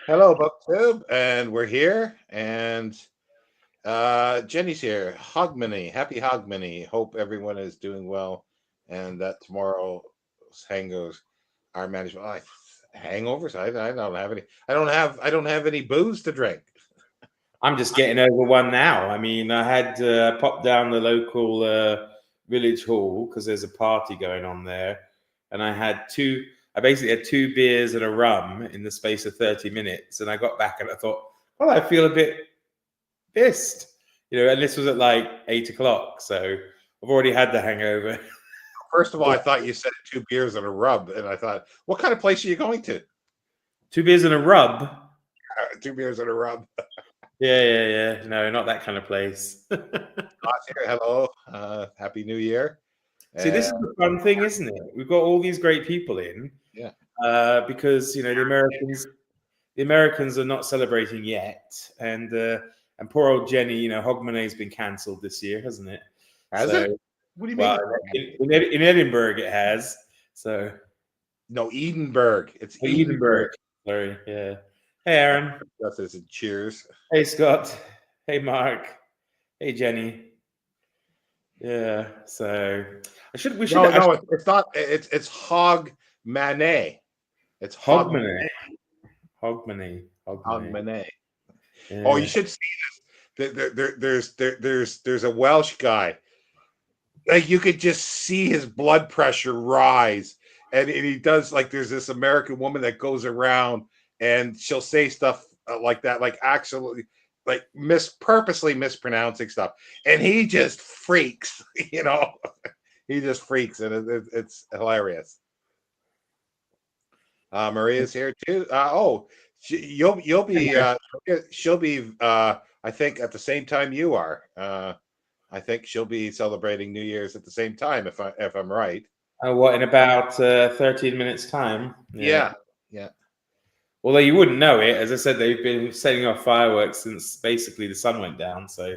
Hello, BookTube, and we're here, and Jenny's here. Hogmanay, happy Hogmanay. Hope everyone is doing well, and that tomorrow's hangovers are manageable. Hangovers? I don't have any. I don't have any booze to drink. I'm just getting over one now. I mean, I had popped down the local village hall because there's a party going on there, and I had two. I basically had two beers and a rum in the space of 30 minutes, and I got back and I thought, well, I feel a bit pissed, And this was at like 8 o'clock, so I've already had the hangover. First of all, I thought you said 2 beers and a rub, and I thought, what kind of place are you going to? 2 beers and a rub. 2 beers and a rub. Yeah. No, not that kind of place. Scott's here. Hello. Happy New Year. See, this is the fun thing, isn't it? We've got all these great people in, Yeah. Because the Americans are not celebrating yet, and poor old Jenny, Hogmanay's been cancelled this year, hasn't it? Has it? What do you Well, mean? in Edinburgh, it has. So no, Edinburgh. It's Edinburgh. Sorry, yeah. Hey, Aaron. That's it. Cheers. Hey, Scott. Hey, Mark. Hey, Jenny. Yeah. So we should. No, it's not. It's Hogmanay. It's Hogmanay. Hogmanay. Yeah. Oh, you should see this. There's a Welsh guy. Like you could just see his blood pressure rise, and he does like there's this American woman that goes around and she'll say stuff like that, like actually like purposely mispronouncing stuff, and he just freaks, he just freaks, and it's hilarious. Maria's here too. She'll be I think at the same time you are. I think she'll be celebrating New Year's at the same time, if I'm right. What, in about 13 minutes time? Yeah. Although you wouldn't know it, as I said, they've been setting off fireworks since basically the sun went down. So,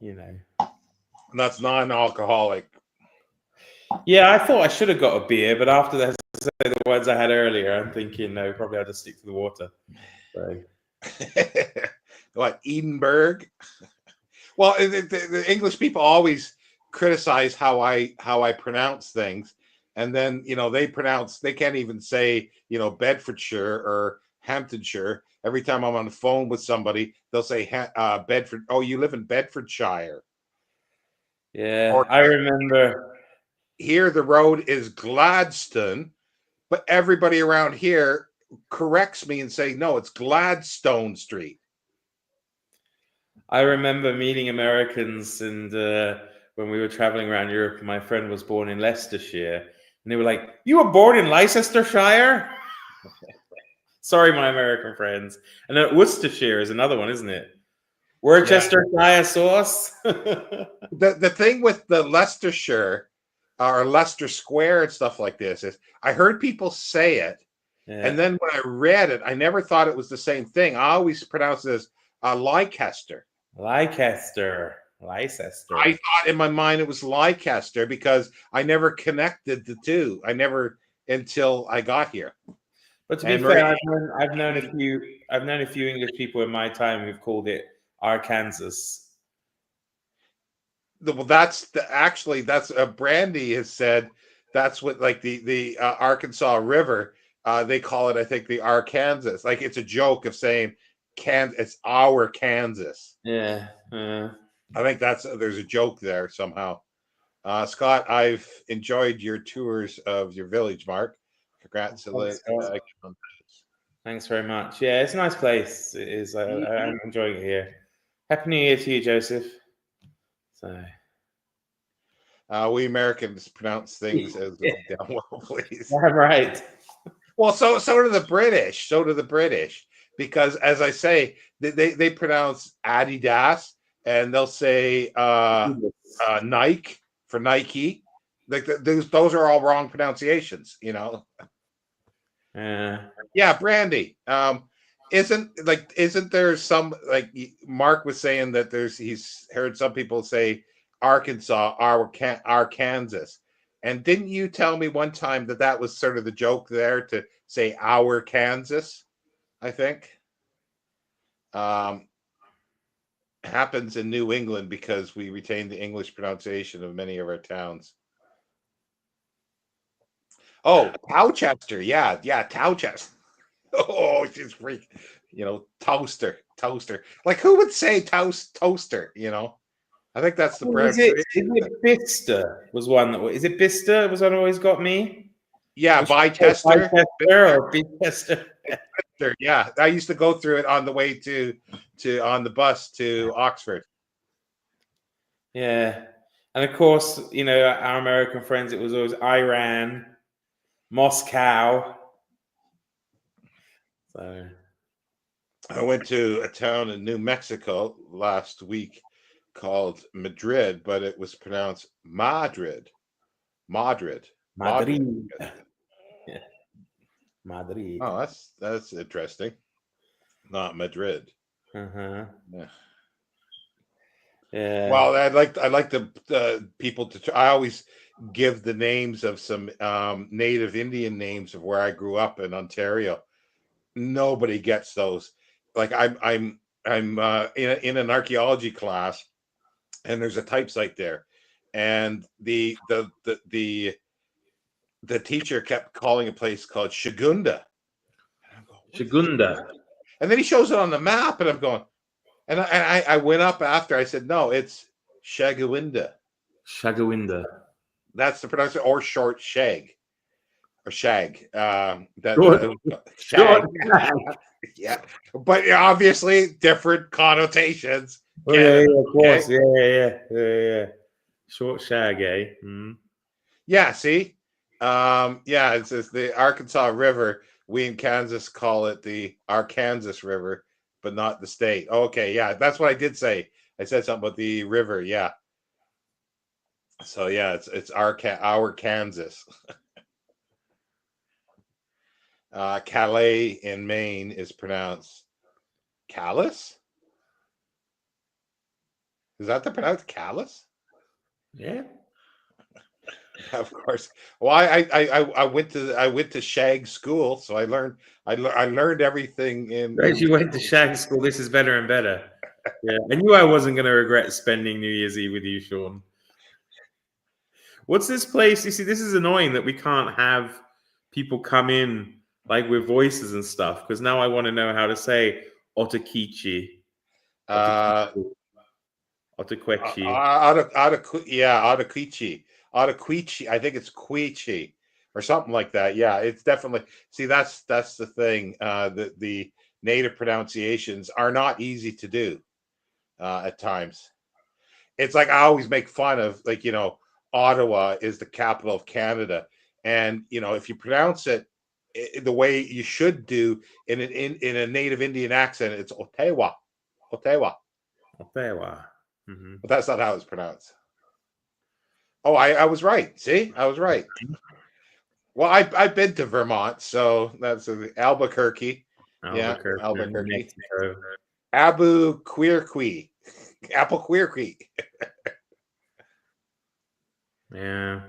And that's non-alcoholic. Yeah, I thought I should have got a beer, but after the ones I had earlier, I'm thinking no, probably I'll just stick to the water. So. What, Edinburgh? Well, the English people always criticize how I pronounce things, and then they can't even say Bedfordshire or Hamptonshire. Every time I'm on the phone with somebody, they'll say Bedford. Oh, you live in Bedfordshire. Yeah, I remember. Here the road is Gladstone, but everybody around here corrects me and say no, it's Gladstone Street. I remember meeting Americans, and when we were traveling around Europe, my friend was born in Leicestershire, and they were like, "You were born in Leicestershire?" Sorry, my American friends. And then Worcestershire is another one, isn't it? Worcestershire sauce. The thing with the Leicestershire or Leicester Square and stuff like this is I heard people say it, and then when I read it, I never thought it was the same thing. I always pronounced it as Leicester. Leicester. I thought in my mind it was Leicester because I never connected the two. I never until I got here. But to be fair, I've known a few English people in my time who've called it Arkansas. Well, that's Brandy has said that's what like the Arkansas River. They call it, I think, the Arkansas. Like it's a joke of saying it's our Kansas. Yeah. I think there's a joke there somehow. Scott, I've enjoyed your tours of your village, Mark. Congratulations. Thanks very much. Yeah, it's a nice place. It is. I'm enjoying it here. Happy New Year to you, Joseph. So. We Americans pronounce things as well, please. Right. Well, so do the British. So do the British. Because as I say, they pronounce Adidas, and they'll say Nike for Nike. Like those are all wrong pronunciations, Yeah, Brandy. Isn't there some, like Mark was saying that he's heard some people say Arkansas, our Kansas, and didn't you tell me one time that was sort of the joke there to say our Kansas? I think. Happens in New England because we retain the English pronunciation of many of our towns. Oh, Towchester. Yeah, Towchester. Oh, she's freak. Toaster. Like who would say toaster? I think that's the Is it Bicester was one that is it Bicester was one always got me? Yeah, Bicester. Or Bicester. Yeah, I used to go through it on the way to on the bus to Oxford. Yeah, and of course, our American friends. It was always Iran, Moscow. So I went to a town in New Mexico last week called Madrid, but it was pronounced Madrid. Madrid. Yeah. Madrid. Oh, that's interesting. Not Madrid. Uh-huh. Yeah. Yeah. Well, I'd like the people to. I always give the names of some native Indian names of where I grew up in Ontario. Nobody gets those. Like I'm in an archaeology class, and there's a type site there, and the teacher kept calling a place called Shagunda. Shagunda. And then he shows it on the map, and I'm going, and I went up after. I said, no, it's Shagawinda. Shagawinda. That's the pronunciation, or short shag, or shag. Short. Yeah, but obviously different connotations. Oh, yeah, of course. Okay? Yeah. Short shag, eh? Mm. Yeah, see? It says the Arkansas River. We in Kansas call it the Arkansas River, but not the state. Okay, yeah, that's what I did say. I said something about the river, yeah. So yeah, it's our Kansas. Calais in Maine is pronounced callus. Is that the pronounced callus? Yeah. Of course. Well, I went to Shag school, so I learned everything in. As you went to Shag school, this is better and better. Yeah, I knew I wasn't going to regret spending New Year's Eve with you, Sean. What's this place? You see, this is annoying that we can't have people come in like with voices and stuff, because now I want to know how to say Otakichi. Otakichi. Otaquichi. I think it's Quichi or something like that. Yeah, it's definitely. See, that's the thing. The native pronunciations are not easy to do at times. It's like I always make fun of, like, Ottawa is the capital of Canada, and if you pronounce it the way you should do in a native Indian accent, it's Ottawa. Mm-hmm. But that's not how it's pronounced. Oh, I was right. See, I was right. Well, I've been to Vermont, so that's Albuquerque. Albuquerque. Albuquerque. Albuquerque. Yeah.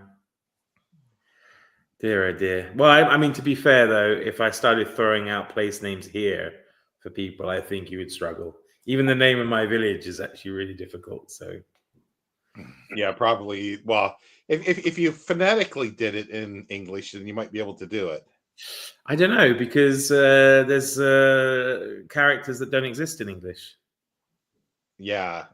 Dear, oh dear. Well, I mean, to be fair, though, if I started throwing out place names here for people, I think you would struggle. Even the name of my village is actually really difficult. So, yeah, probably. Well, if you phonetically did it in English, then you might be able to do it. I don't know, because there's characters that don't exist in English. Yeah,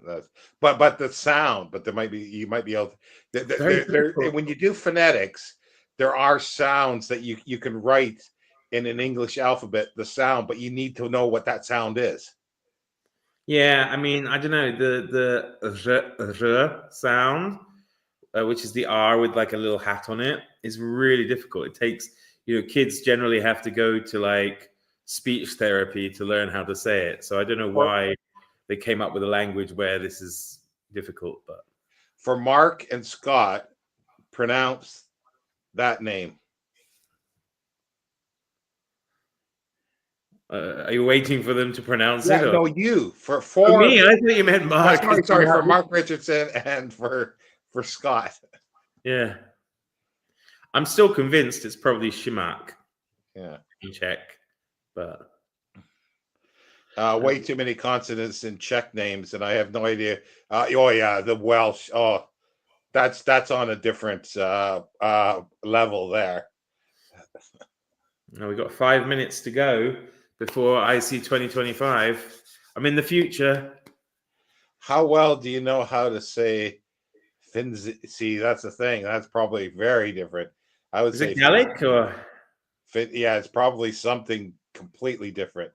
but the sound, but you might be able to. When you do phonetics, there are sounds that you can write in an English alphabet, the sound, but you need to know what that sound is. Yeah, I mean, I don't know, the r sound, which is the R with like a little hat on it, is really difficult. It takes, kids generally have to go to like speech therapy to learn how to say it. So I don't know why they came up with a language where this is difficult. But for Mark and Scott, pronounce that name. Are you waiting for them to pronounce it? No, you. For me, I thought you meant Mark. Sorry, for Mark Richardson and for Scott. Yeah. I'm still convinced it's probably Shimak. Yeah. In Czech, but Way too many consonants in Czech names, and I have no idea. Oh yeah, the Welsh. Oh, that's on a different level there. Now we've got 5 minutes to go before IC 2025. I'm in the future. How well do you know how to say Finns? See, that's the thing. That's probably very different. I would Is say it Gaelic or? Yeah, it's probably something completely different.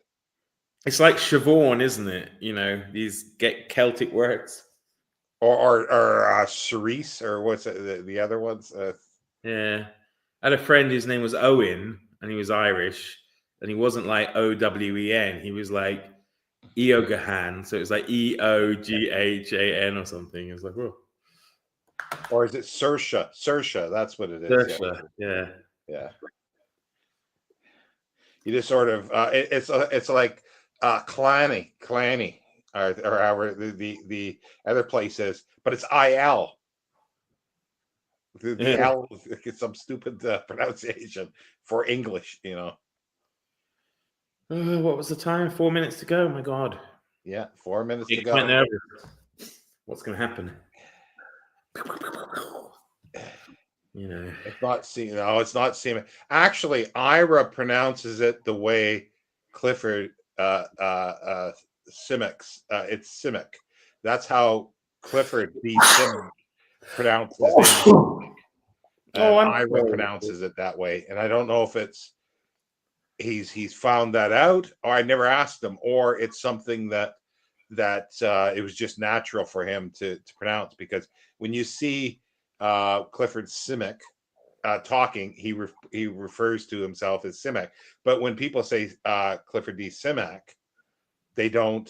It's like Siobhan, isn't it? You know, these get Celtic words. Or cerise, or what's it, the other ones? Yeah. I had a friend whose name was Owen, and he was Irish, and he wasn't like Owen. He was like Eogahan. So it was like Eoghan or something. It was like, whoa. Or is it Saoirse? Saoirse, that's what it is. Saoirse, yeah. Yeah. You just sort of it's like Clanny, or however the other place is, but it's IL. The L is some stupid pronunciation for English, you know. What was the time? 4 minutes to go. Oh my God. Yeah, 4 minutes to Quite go. nervous. What's going to happen? You know, it's not seeming. No, it's not seeming. Actually, Ira pronounces it the way Clifford Simic. It's Simic. That's how Clifford D. Simic pronounces it. Ira pronounces it that way, and I don't know if it's he's found that out, or I never asked him, or it's something that it was just natural for him to pronounce, because when you see Clifford Simic talking, he refers to himself as Simic, but when people say Clifford D. Simic, they don't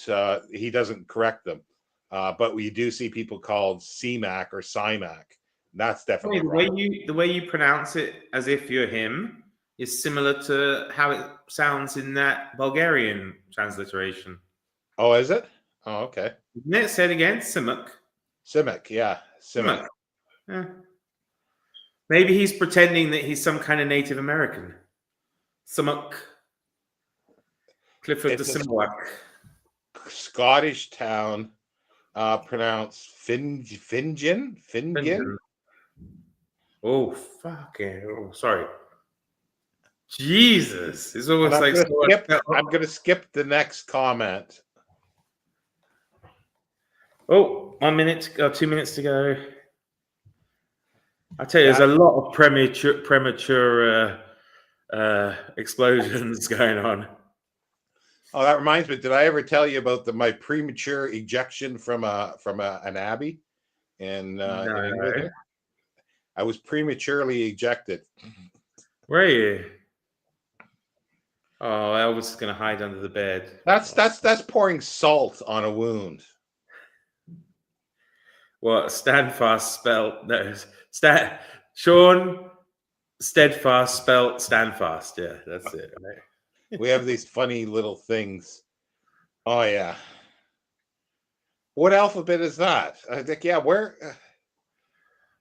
he doesn't correct them, but we do see people called CMAC or CIMAC. That's definitely the way you pronounce it as if you're him is similar to how it sounds in that Bulgarian transliteration. Oh, is it? Oh, okay. Isn't it? Say it again. Simic. Simic, yeah. Simic. Yeah. Maybe he's pretending that he's some kind of Native American. Simic. Clifford the Simic. Scottish town, pronounced Fingin. Oh, fucking. Oh, sorry. Jesus. It's almost like I'm going to skip the next comment. Oh, 1 minute, 2 minutes to go. I tell you, there's a lot of premature explosions going on. Oh, that reminds me. Did I ever tell you about my premature ejection from an abbey in England? I was prematurely ejected. Where are you? Oh, Elvis is going to hide under the bed. That's pouring salt on a wound. Well, Standfast spelled Sean Steadfast spelled Standfast. Yeah, that's it. Right? We have these funny little things. Oh yeah. What alphabet is that? I think where.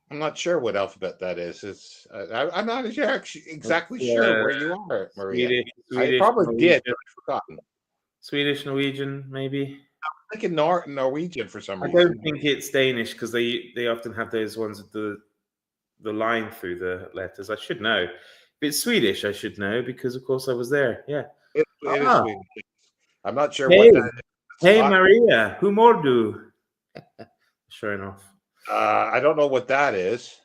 I'm not sure what alphabet that is. It's I'm not exactly sure where you are, Maria. Swedish, I probably Norwegian. did. I've forgotten. Swedish, Norwegian, maybe. I'm thinking Norwegian for some reason. I don't think it's Danish, because they often have those ones with the line through the letters. I should know. If it's Swedish, I should know, because of course I was there. Yeah. It is Swedish. I'm not sure what that is. Hey, Maria, hur mår du? Sure enough. I don't know what that is.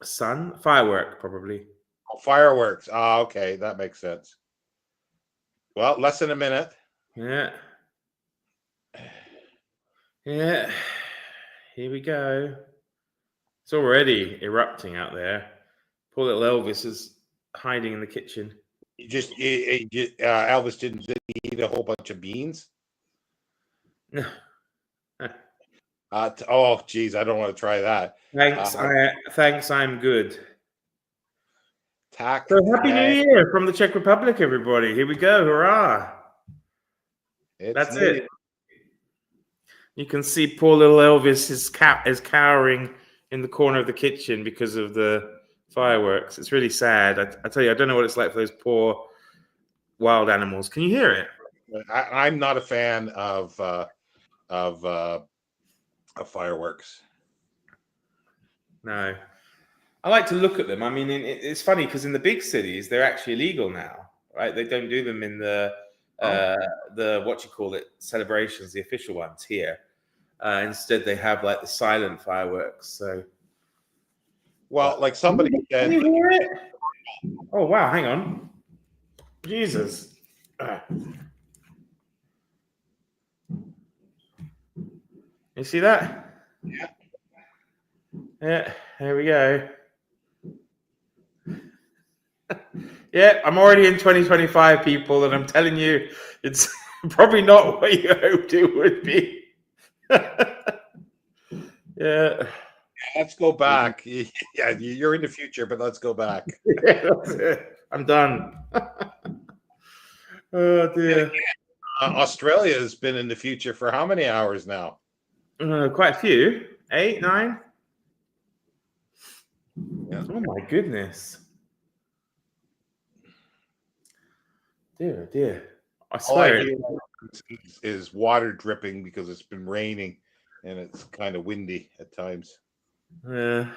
Sun? Firework, probably. Oh, fireworks. Okay. That makes sense. Well, less than a minute. Yeah. Yeah. Here we go. It's already erupting out there. Poor little Elvis is hiding in the kitchen. Elvis didn't eat a whole bunch of beans? No. Oh, geez, I don't want to try that. Thanks, I'm good. So happy New Year from the Czech Republic, everybody. Here we go. Hurrah. That's it. You can see poor little Elvis is cowering in the corner of the kitchen because of the fireworks. It's really sad. I tell you, I don't know what it's like for those poor wild animals. Can you hear it? I'm not a fan of fireworks. No, I like to look at them. I mean, it's funny because in the big cities they're actually illegal now, right? They don't do them in the what you call it celebrations, the official ones here. Instead, they have like the silent fireworks. So, Well, like somebody can said, you hear it? Oh wow! Hang on, Jesus. You see that? Yeah. Yeah, there we go. Yeah, I'm already in 2025, people, and I'm telling you, it's probably not what you hoped it would be. Yeah. let's go back. Yeah, you're in the future, but let's go back. Yeah, that's it. I'm done. Oh dear. Australia has been in the future for how many hours now? Quite a few. 8, 9. Yeah. Oh my goodness. Dear, dear. I All I swear. hear is water dripping because it's been raining and it's kind of windy at times. Oh.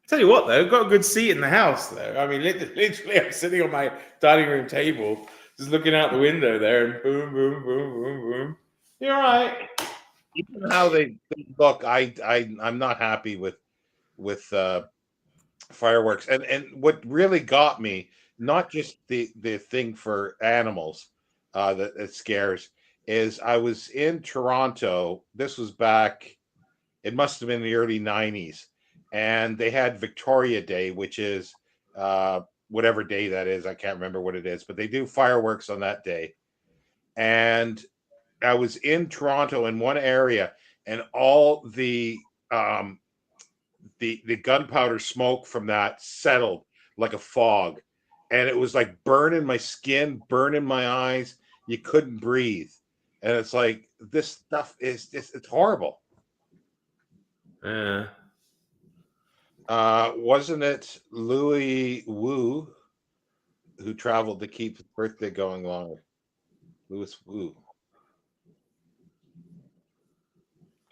Tell you what, though, I've got a good seat in the house, though. I mean, literally, I'm sitting on my dining room table, just looking out the window there, and boom, boom, boom, boom, boom. You're right. Even how they look, I'm not happy with fireworks. And what really got me, not just the thing for animals that scares, is I was in Toronto. This was back, it must have been the early 90s, and they had Victoria Day, which is whatever day that is. I can't remember what it is, but they do fireworks on that day. And I was in Toronto in one area, and all the gunpowder smoke from that settled like a fog, and it was like burning my skin, burning my eyes. You couldn't breathe, and it's like this stuff is just, it's horrible. Yeah. Wasn't it Louis Wu who traveled to keep his birthday going longer? Louis Wu.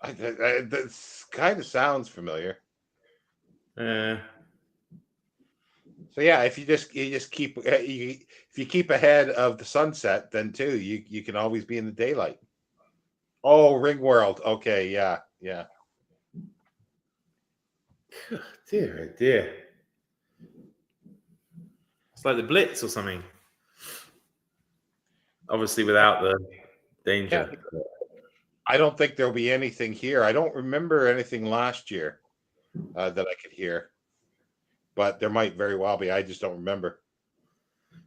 That kind of sounds familiar. Yeah. So yeah, if you just keep if you keep ahead of the sunset, then too you can always be in the daylight. Oh, Ringworld. Okay, yeah. Dear, oh dear. It's like the Blitz or something. Obviously, without the danger. Yeah. I don't think there'll be anything here. I don't remember anything last year that I could hear, but there might very well be. I just don't remember.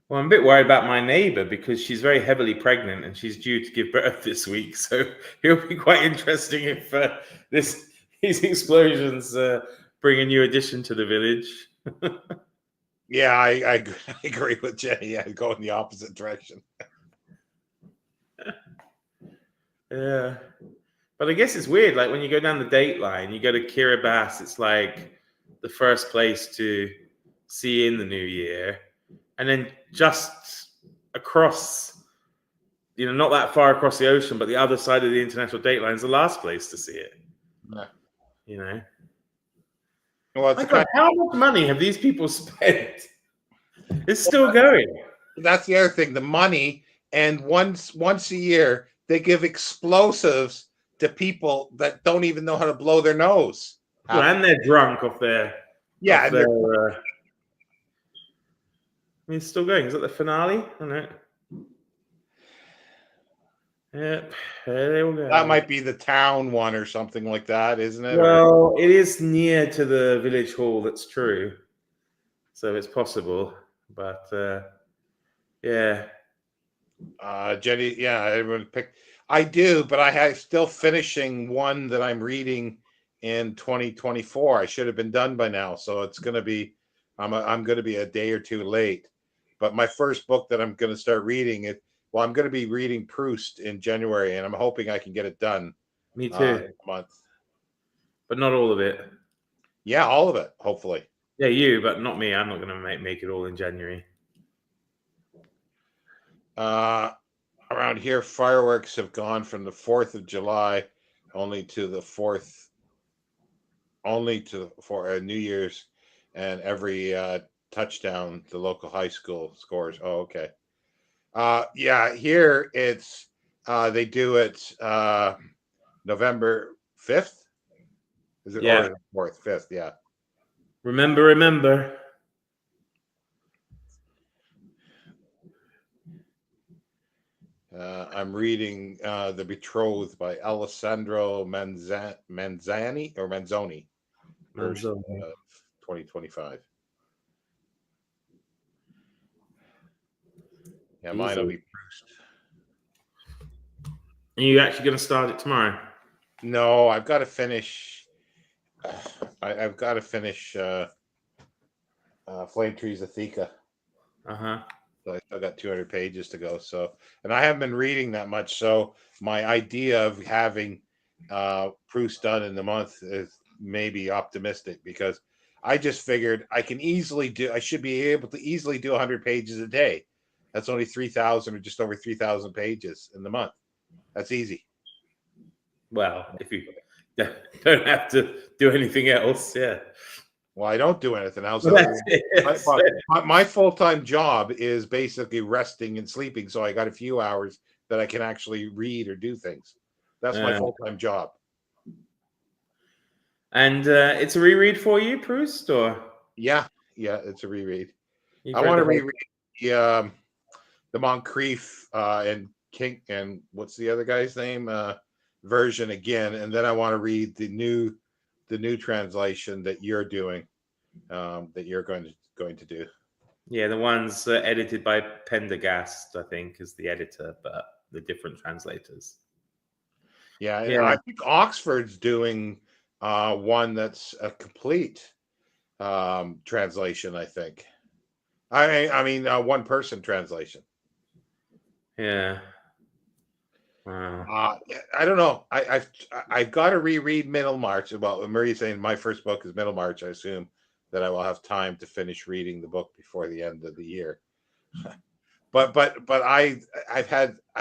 Well, I'm a bit worried about my neighbor because she's very heavily pregnant and she's due to give birth this week. So it'll be quite interesting if these explosions bring a new addition to the village. Yeah, I agree with Jenny. Yeah, go in the opposite direction. Yeah. But I guess it's weird. Like when you go down the Dateline, you go to Kiribati, it's like the first place to see in the new year. And then just across, not that far across the ocean, but the other side of the international Dateline is the last place to see it. Yeah. Well, how much money have these people spent? It's still going. That's the other thing, the money. And once a year, they give explosives to people that don't even know how to blow their nose. Well, and they're drunk off their. Yeah. Off their, I mean, it's still going. Is that the finale? I don't know. Yep, there we go. That might be the town one or something like that, isn't it? Well, it is near to the village hall. That's true. So it's possible, but yeah. Jenny, yeah, everyone picked. I do, but I'm still finishing one that I'm reading in 2024. I should have been done by now, so it's going to be. I'm going to be a day or two late. But my first book that I'm going to start reading it. Well, I'm going to be reading Proust in January, and I'm hoping I can get it done. Me too. Month. But not all of it. Yeah, all of it, hopefully. Yeah, you, but not me. I'm not going to make it all in January. Around here, fireworks have gone from the 4th of July only to the 4th, for New Year's, and every touchdown the local high school scores. Oh, okay. Yeah, here it's they do it November 5th. Is it Yeah. or 4th, 5th? Yeah. Remember. I'm reading The Betrothed by Alessandro Manzoni, version of 2025. Yeah, mine will be Proust. Are you actually going to start it tomorrow? No, I've got to finish. I've got to finish Flame Trees Athika. So I still got 200 pages to go. So, and I haven't been reading that much. So my idea of having Proust done in the month is maybe optimistic, because I just figured I should be able to easily do 100 pages a day. That's only 3,000 or just over 3,000 pages in the month. That's easy. Well, if you don't have to do anything else, yeah. Well, I don't do anything else. Well, my full-time job is basically resting and sleeping, so I got a few hours that I can actually read or do things. That's my full-time job. And it's a reread for you, Proust, or? Yeah, it's a reread. I want to reread the Moncrief and King and what's the other guy's name version again, and then I want to read the new translation that you're doing, that you're going to do. Yeah, the ones edited by Pendergast, I think, is the editor, but the different translators. Yeah, I think Oxford's doing one that's a complete translation. I think. I mean, one person translation. Yeah. Wow. I don't know. I've got to reread Middlemarch. Well, Marie's saying my first book is Middlemarch. I assume that I will have time to finish reading the book before the end of the year. but I've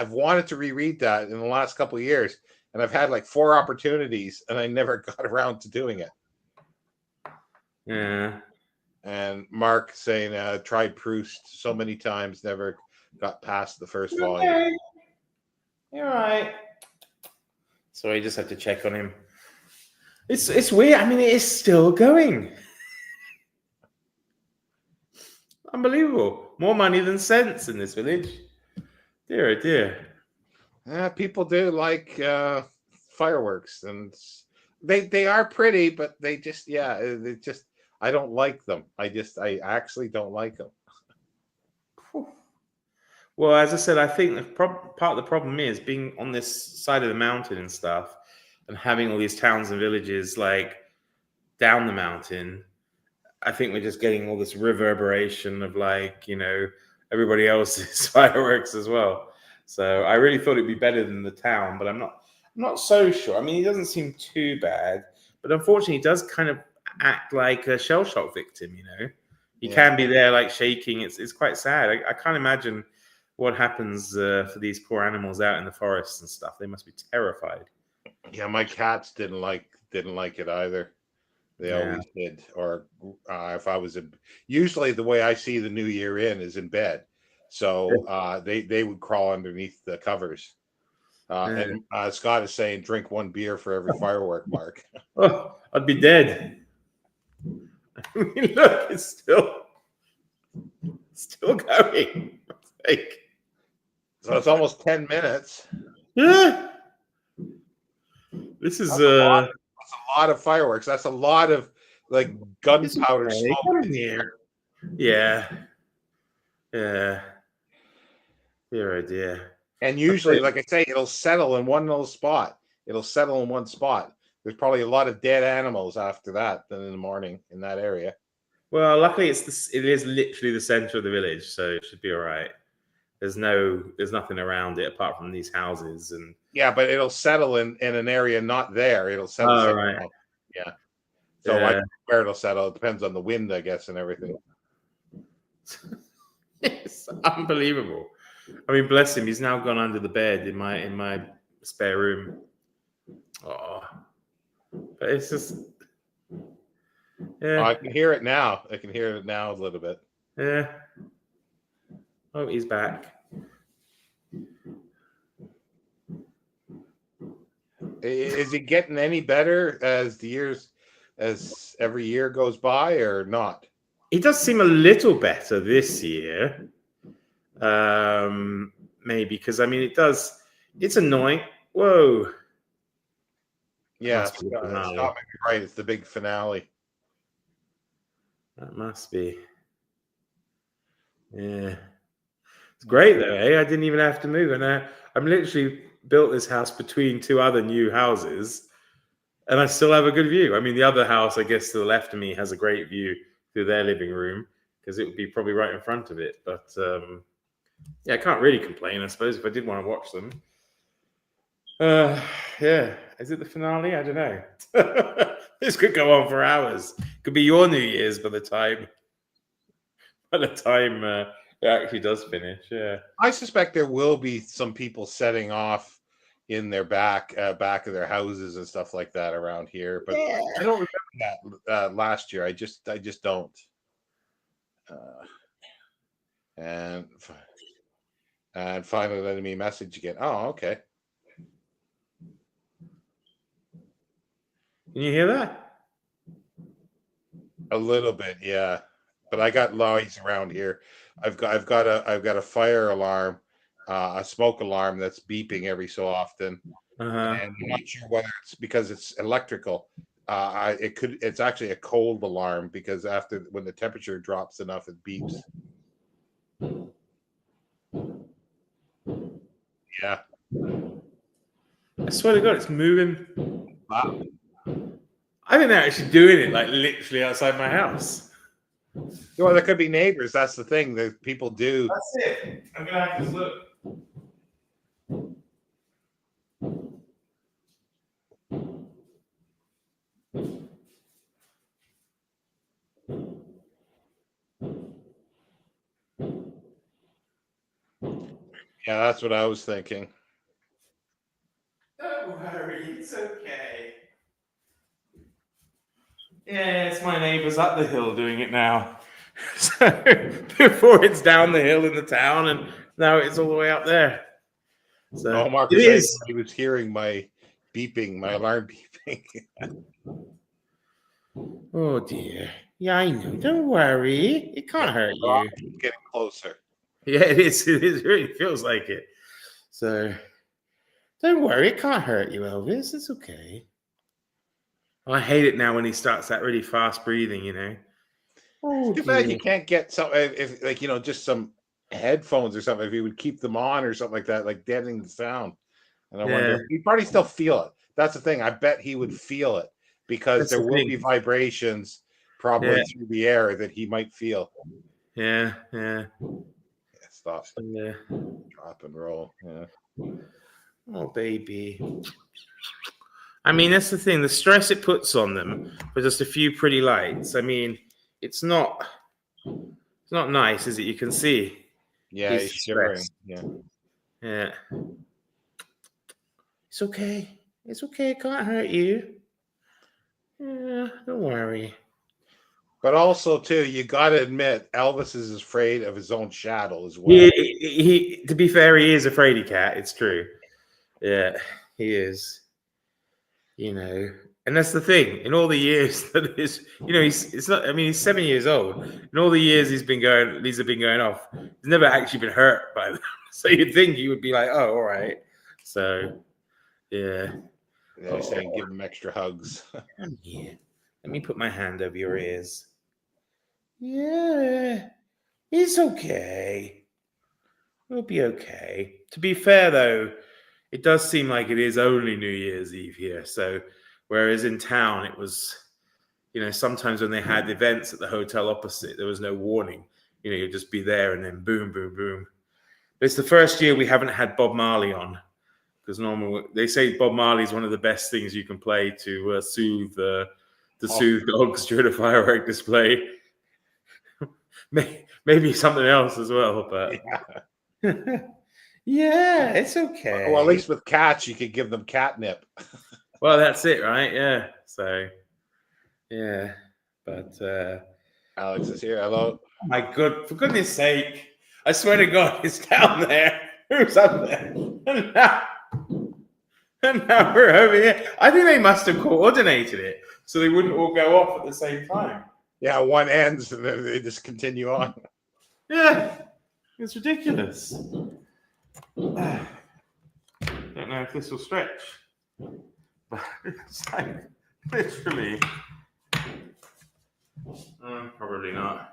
wanted to reread that in the last couple of years, and I've had like 4 opportunities, and I never got around to doing it. Yeah. And Mark saying tried Proust so many times, never got past the first volume. You're right. So I just have to check on him. It's weird. I mean, it is still going. Unbelievable. More money than sense in this village. Dear, oh dear. Yeah, people do like fireworks, and they are pretty, but they just I don't like them. I actually don't like them. Well, as I said, I think part of the problem is being on this side of the mountain and stuff, and having all these towns and villages like down the mountain. I think we're just getting all this reverberation of everybody else's fireworks as well. So I really thought it'd be better than the town, but I'm not so sure. I mean, he doesn't seem too bad, but unfortunately, he does kind of act like a shell shock victim. He can be there like shaking. It's quite sad. I can't imagine what happens for these poor animals out in the forests and stuff. They must be terrified. Yeah, my cats didn't like it either. They always did. Or if I was usually the way I see the new year is in bed, so they would crawl underneath the covers. And Scott is saying, drink 1 beer for every firework, Mark. Oh, I'd be dead. I mean, look, it's still going. So it's almost 10 minutes. Yeah. This is that's a lot of fireworks. That's a lot of like gunpowder smoke in the air. Yeah. Yeah. Dear idea. And usually, like I say, it'll settle in one little spot. It'll settle in one spot. There's probably a lot of dead animals after that then in the morning in that area. Well, luckily it is literally the center of the village, so it should be all right. There's nothing around it apart from these houses and but it'll settle in an area not there. It'll settle. Oh, right. Out. Yeah. So where it'll settle, it depends on the wind, I guess, and everything. It's unbelievable. I mean, bless him. He's now gone under the bed in my spare room. Oh, but it's just, yeah. I can hear it now. I can hear it now a little bit. Yeah. Oh, he's back. Is it getting any better as every year goes by, or not? He does seem a little better this year. Maybe because I mean it's annoying. Whoa. Yeah, Scott may be right. It's the big finale. That must be. Yeah. It's great though, eh? I didn't even have to move. And I'm literally built this house between two other new houses, and I still have a good view. I mean, the other house, I guess, to the left of me has a great view through their living room because it would be probably right in front of it. But yeah, I can't really complain, I suppose, if I did want to watch them. Yeah. Is it the finale? I don't know. This could go on for hours. Could be your New Year's by the time it actually does finish. Yeah. I suspect there will be some people setting off in their back of their houses and stuff like that around here, but yeah. I don't remember that last year. I just don't. And finally letting me message again. Oh, okay. Can you hear that? A little bit, yeah. But I got noise around here. I've got a fire alarm, a smoke alarm that's beeping every so often, and I'm not sure whether it's because it's electrical. It's actually a cold alarm because when the temperature drops enough, it beeps. Yeah. I swear to God, it's moving. Wow. I think they're actually doing it like literally outside my house. Well, there could be neighbors. That's the thing that people do. That's it. I'm gonna have to look. Yeah, that's what I was thinking. Don't worry, it's okay. Yeah, it's my neighbours up the hill doing it now. So before it's down the hill in the town, and now it's all the way up there. So Mark he was hearing my beeping, my alarm beeping. Oh dear. Yeah, I know. Don't worry. It can't hurt you. It's getting closer. Yeah, it is. It really feels like it. So don't worry. It can't hurt you, Elvis. It's okay. I hate it now when he starts that really fast breathing, you know. Oh, too bad you can't get some, if like, you know, just some headphones or something, if you would keep them on or something like that, like deadening the sound. And I wonder, he'd probably still feel it. That's the thing. I bet he would feel it because there will be vibrations probably through the air that he might feel. Yeah. Stop. Yeah. Drop and roll. Yeah. Oh, baby. I mean, that's the thing. The stress it puts on them for just a few pretty lights. I mean, it's not nice, is it? You can see. Yeah, he's shivering. Yeah. It's okay. It's okay. It can't hurt you. Yeah, don't worry. But also, too, you got to admit, Elvis is afraid of his own shadow as well. He, to be fair, he is a fraidy cat. It's true. Yeah, he is. You know, and that's the thing. In all the years that he's 7 years old. In all the years these have been going off, he's never actually been hurt by them. So you'd think he would be like, oh, all right. So, yeah. Yeah, he's saying give him extra hugs. Come here. Let me put my hand over your ears. Yeah, it's okay. It'll be okay. To be fair, though, it does seem like it is only New Year's Eve here. So, whereas in town, it was, you know, sometimes when they had events at the hotel opposite, there was no warning. You know, you'd just be there and then boom, boom, boom. But it's the first year we haven't had Bob Marley on. Because normally they say Bob Marley is one of the best things you can play to soothe dogs during a firework display. Maybe something else as well, but Yeah, it's okay. Well, at least with cats, you could give them catnip. Well, that's it, right? Yeah. So, yeah. But Alex is here. Hello. my God, for goodness sake. I swear to God, it's down there. Who's up there? And now we're over here. I think they must have coordinated it so they wouldn't all go off at the same time. Yeah, one ends and then they just continue on. Yeah. It's ridiculous. Don't know if this will stretch. But it's like literally. Probably not.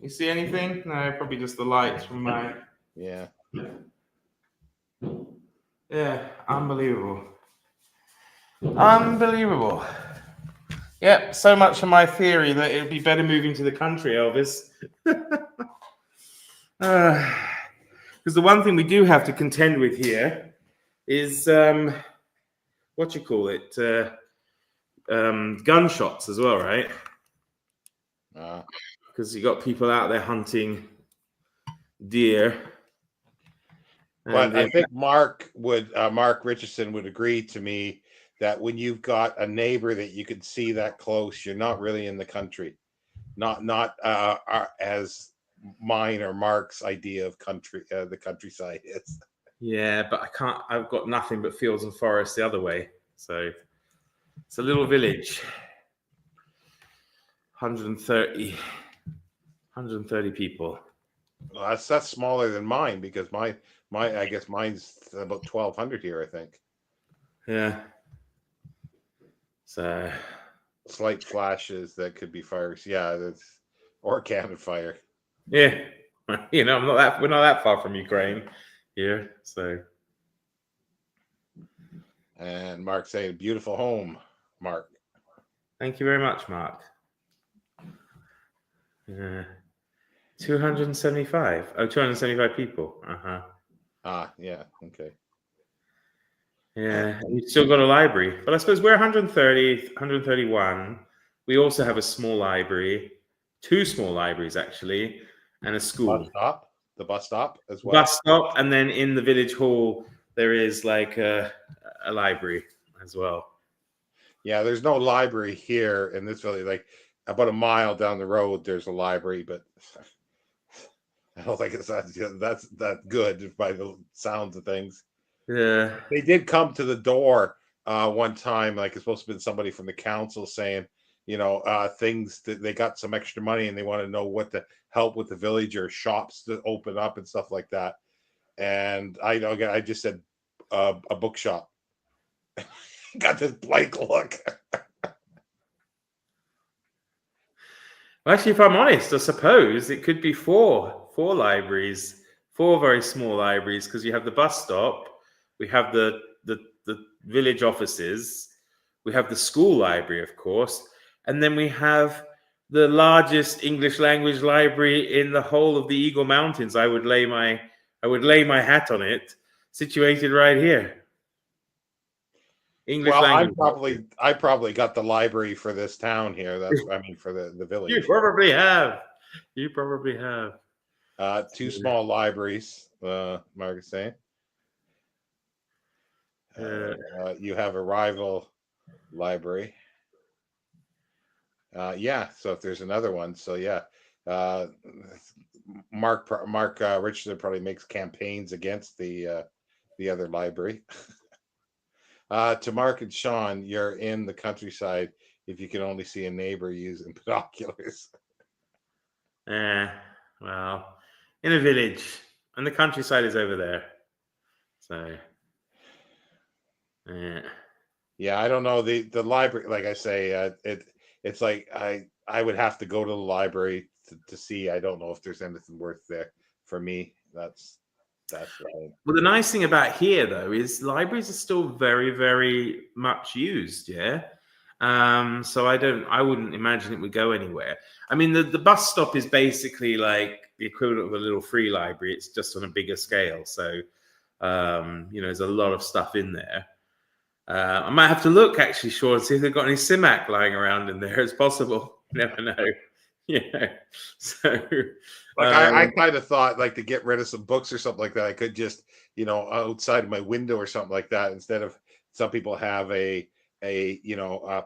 You see anything? No, probably just the lights from my. Yeah. Yeah, unbelievable. Unbelievable. Yep, so much of my theory that it'd be better moving to the country, Elvis. Because the one thing we do have to contend with here is what you call it, gunshots as well, right? Because you got people out there hunting deer. But I think Mark Richardson would agree to me that when you've got a neighbor that you can see that close, you're not really in the country. Not as mine or Mark's idea of country, the countryside is. Yeah, but I can't. I've got nothing but fields and forests the other way, so it's a little village. 130 people. Well, that's smaller than mine because my I guess mine's about 1,200 here, I think. Yeah. So slight flashes that could be fires. Yeah, that's or cannon fire. Yeah, we're not that far from Ukraine here, so. And Mark saying, "Beautiful home, Mark." Thank you very much, Mark. 275. Oh, 275 people. Yeah. Okay. Yeah, you've still got a library, but I suppose we're 130, 131. We also have a small library, 2 small libraries actually, and a school. The bus stop as well. Bus stop, and then in the village hall there is like a library as well. Yeah, there's no library here in this village. Like about a mile down the road, there's a library, but I don't think it's that good by the sounds of things. Yeah, they did come to the door one time. Like it's supposed to have been somebody from the council saying, things that they got some extra money and they want to know what to help with the village or shops to open up and stuff like that. And I just said a bookshop. Got this blank look. Actually, if I'm honest, I suppose it could be four libraries, 4 very small libraries, because you have the bus stop, we have the village offices, we have the school library, of course, and then we have the largest English language library in the whole of the Eagle Mountains. I would lay my hat on it, situated right here. English language. I probably got the library for this town here. That's for the village. You probably have. 2 small libraries, Mark is saying. You have a rival library. So if there's another one, so yeah. Mark Richardson probably makes campaigns against the other library. To Mark and Sean, you're in the countryside if you can only see a neighbor using binoculars. Well, in a village, and the countryside is over there. So, yeah, I don't know the library. Like I say, it's like I would have to go to the library to see. I don't know if there's anything worth there for me. That's right. Well, the nice thing about here, though, is libraries are still very, very much used. Yeah. So I wouldn't imagine it would go anywhere. I mean, the bus stop is basically like the equivalent of a little free library. It's just on a bigger scale. So, there's a lot of stuff in there. I might have to look actually, Sean, see if they've got any Simac lying around in there. It's possible. You never know. Yeah. So, I kind of thought like to get rid of some books or something like that. I could just, outside of my window or something like that, instead of some people have a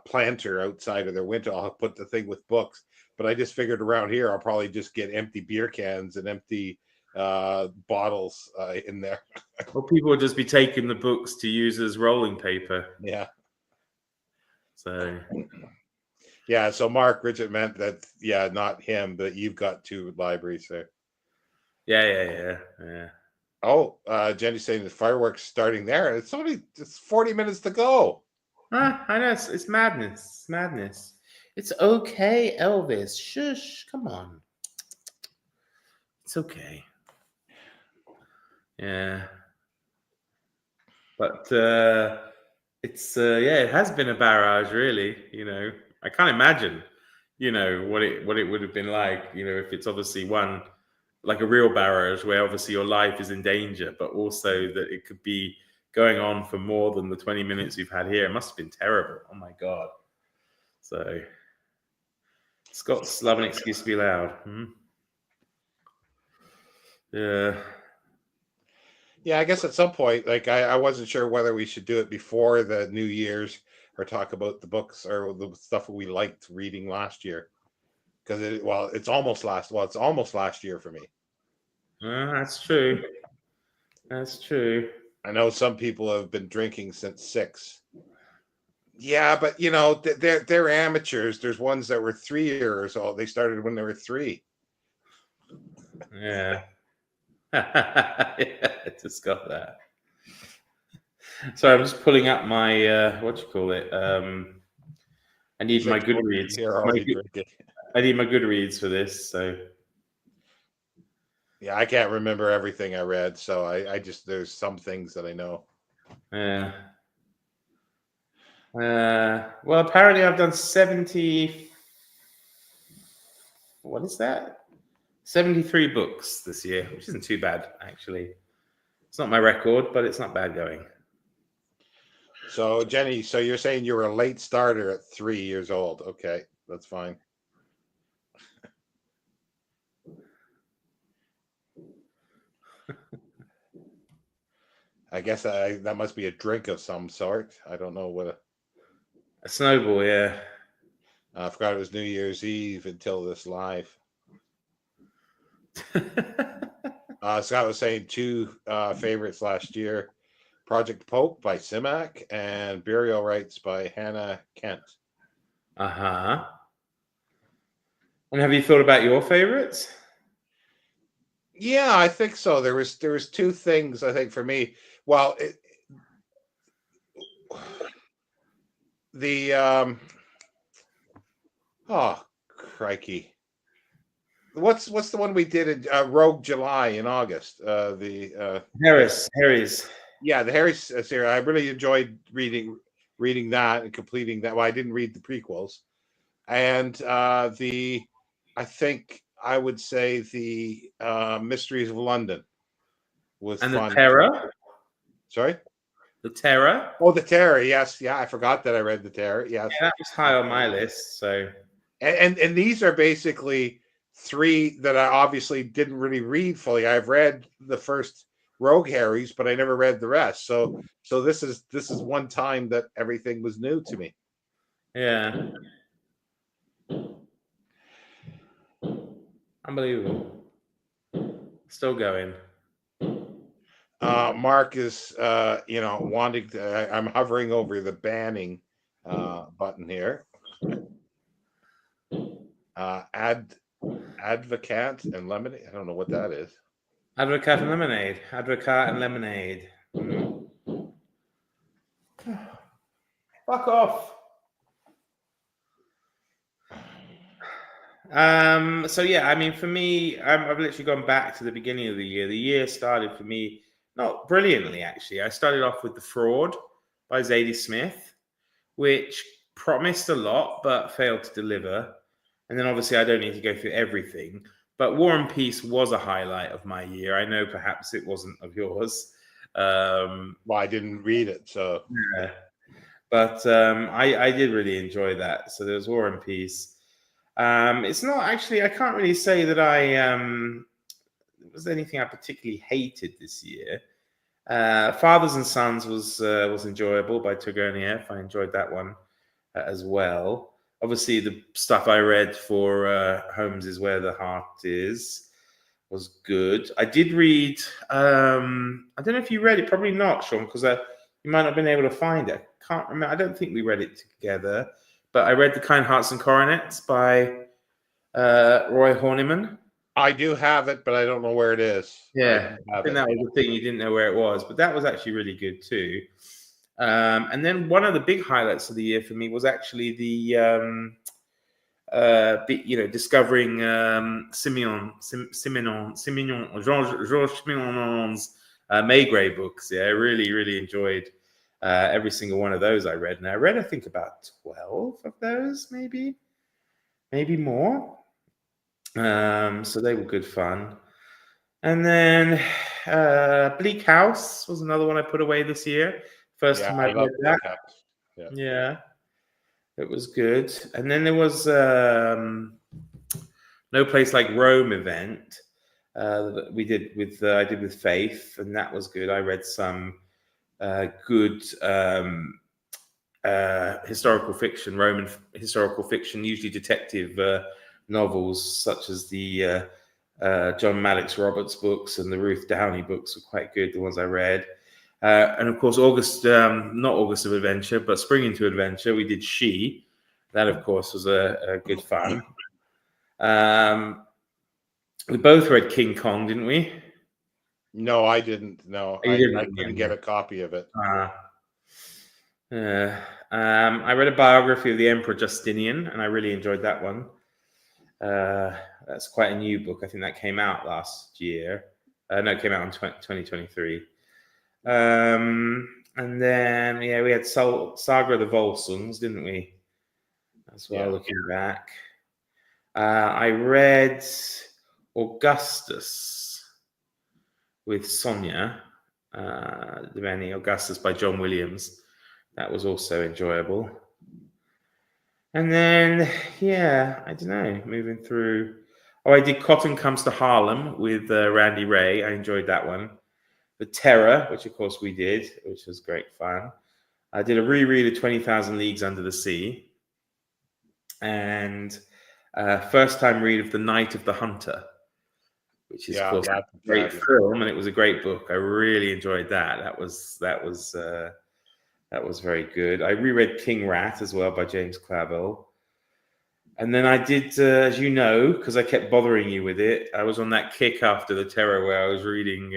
planter outside of their window. I'll put the thing with books. But I just figured around here, I'll probably just get empty beer cans and empty bottles in there. Well, people will just be taking the books to use as rolling paper. Yeah. So. Yeah, so Mark Richard meant that, not him, but you've got 2 libraries there. Yeah. Oh, Jenny's saying the fireworks starting there. It's 40 minutes to go. I know, it's madness. It's madness. It's okay, Elvis. Shush, come on. It's okay. Yeah. But it has been a barrage, really. I can't imagine, what it would have been like, if it's obviously one like a real barrage where obviously your life is in danger, but also that it could be going on for more than the 20 minutes you've had here. It must have been terrible. Oh my God. So Scots love an excuse to be loud. Yeah. Yeah, I guess at some point, like I wasn't sure whether we should do it before the New Year's or talk about the books or the stuff we liked reading last year. Because it's almost last year for me. That's true. That's true. I know some people have been drinking since 6. Yeah, but they're amateurs. There's ones that were 3 years old. They started when they were 3. Yeah. I just got that. Sorry, I'm just pulling up my what do you call it? I need my Goodreads. I need my Goodreads for this. So yeah, I can't remember everything I read, so I just there's some things that I know. Yeah. Well, apparently I've done 70. What is that? 73 books this year, which isn't too bad, actually. It's not my record, but it's not bad going. So, Jenny, so you're saying you were a late starter at 3 years old. Okay, that's fine. I guess that must be a drink of some sort. I don't know what a snowball, yeah. I forgot it was New Year's Eve until this live. Scott was saying 2 favorites last year: Project Pope by Simac and Burial Rites by Hannah Kent. And have you thought about your favorites? Yeah, I think so. There was 2 things I think for me. Well, oh crikey. What's the one we did in Rogue July in August? The Harry's. Yeah, the Harry's series. I really enjoyed reading that and completing that. Well, I didn't read the prequels, and I think I would say the Mysteries of London was and fun. The Terror. Sorry, The Terror. Oh, the Terror. Yes, yeah, I forgot that I read the Terror. Yes, yeah, that was high on my list. So, and these are basically 3 that I obviously didn't really read fully. I've read the first Rogue Harry's, but I never read the rest. So this is one time that everything was new to me. Yeah. Unbelievable. Still going. Mark is wanting to I'm hovering over the banning button here. Advocat and lemonade. I don't know what that is. Advocat and lemonade. Advocat and lemonade. Fuck off. So yeah, I mean, for me, I've literally gone back to the beginning of the year. The year started for me not brilliantly, actually. I started off with The Fraud by Zadie Smith, which promised a lot but failed to deliver. And then obviously I don't need to go through everything, but War and Peace was a highlight of my year. I know perhaps it wasn't of yours. Well, I didn't read it, so yeah. But I did really enjoy that. So there was War and Peace. It's not actually, I can't really say that was anything I particularly hated this year. Fathers and Sons was enjoyable by Turgenev. I enjoyed that one as well. Obviously, the stuff I read for Holmes is Where the Heart Is was good. I did read. I don't know if you read it. Probably not, Sean, because you might not have been able to find it. I can't remember. I don't think we read it together. But I read The Kind Hearts and Coronets by Roy Horniman. I do have it, but I don't know where it is. Yeah, I think that was the thing. You didn't know where it was, but that was actually really good too. And then one of the big highlights of the year for me was actually the discovering Georges Simenon's Maigret books. Yeah, I really, really enjoyed every single one of those I read. And I read, I think, about 12 of those, maybe more. So they were good fun. And then Bleak House was another one I put away this year. First time I read that. Yeah, it was good. And then there was No Place Like Rome event that we did with I did with Faith, and that was good. I read some good historical fiction, Roman historical fiction, usually detective novels, such as the John Maddox Roberts books and the Ruth Downey books were quite good, the ones I read. And of course, not August of Adventure, but Spring into Adventure, we did She. That, of course, was a good fun. We both read King Kong, didn't we? No, I didn't. No, I couldn't get a copy of it. I read a biography of the Emperor Justinian, and I really enjoyed that one. That's quite a new book. I think that came out last year. No, it came out in 2023. And then, we had Saga of the Volsungs, didn't we? As well, looking back. I read Augustus with Sonia, Devaney, Augustus by John Williams. That was also enjoyable. And then, I don't know, moving through. Oh, I did Cotton Comes to Harlem with Randy Ray. I enjoyed that one. The Terror, which of course we did, which was great fun. I did a reread of 20,000 Leagues Under the Sea. And first time read of The Night of the Hunter, which is of course a great film, and it was a great book. I really enjoyed that. That was very good. I reread King Rat as well by James Clavell. And then I did, as you know, because I kept bothering you with it, I was on that kick after The Terror where I was reading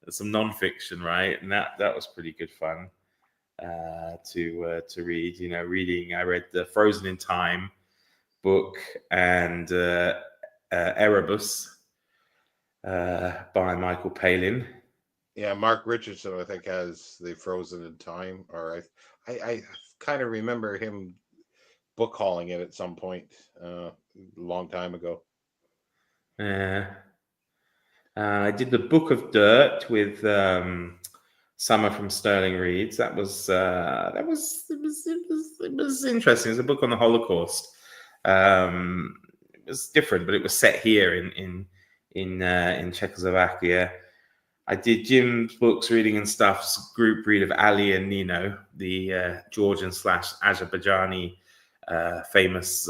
some nonfiction, right? And that was pretty good fun to read. I read the Frozen in Time book and Erebus by Michael Palin. Yeah, Mark Richardson, I think, has the Frozen in Time, or I kind of remember him book hauling it at some point a long time ago. I did the Book of Dirt with Summer from Sterling Reads. It was interesting. It's a book on the Holocaust. It was different, but it was set here in Czechoslovakia. I did Jim's Books, Reading and Stuff's group read of Ali and Nino, the Georgian / Azerbaijani famous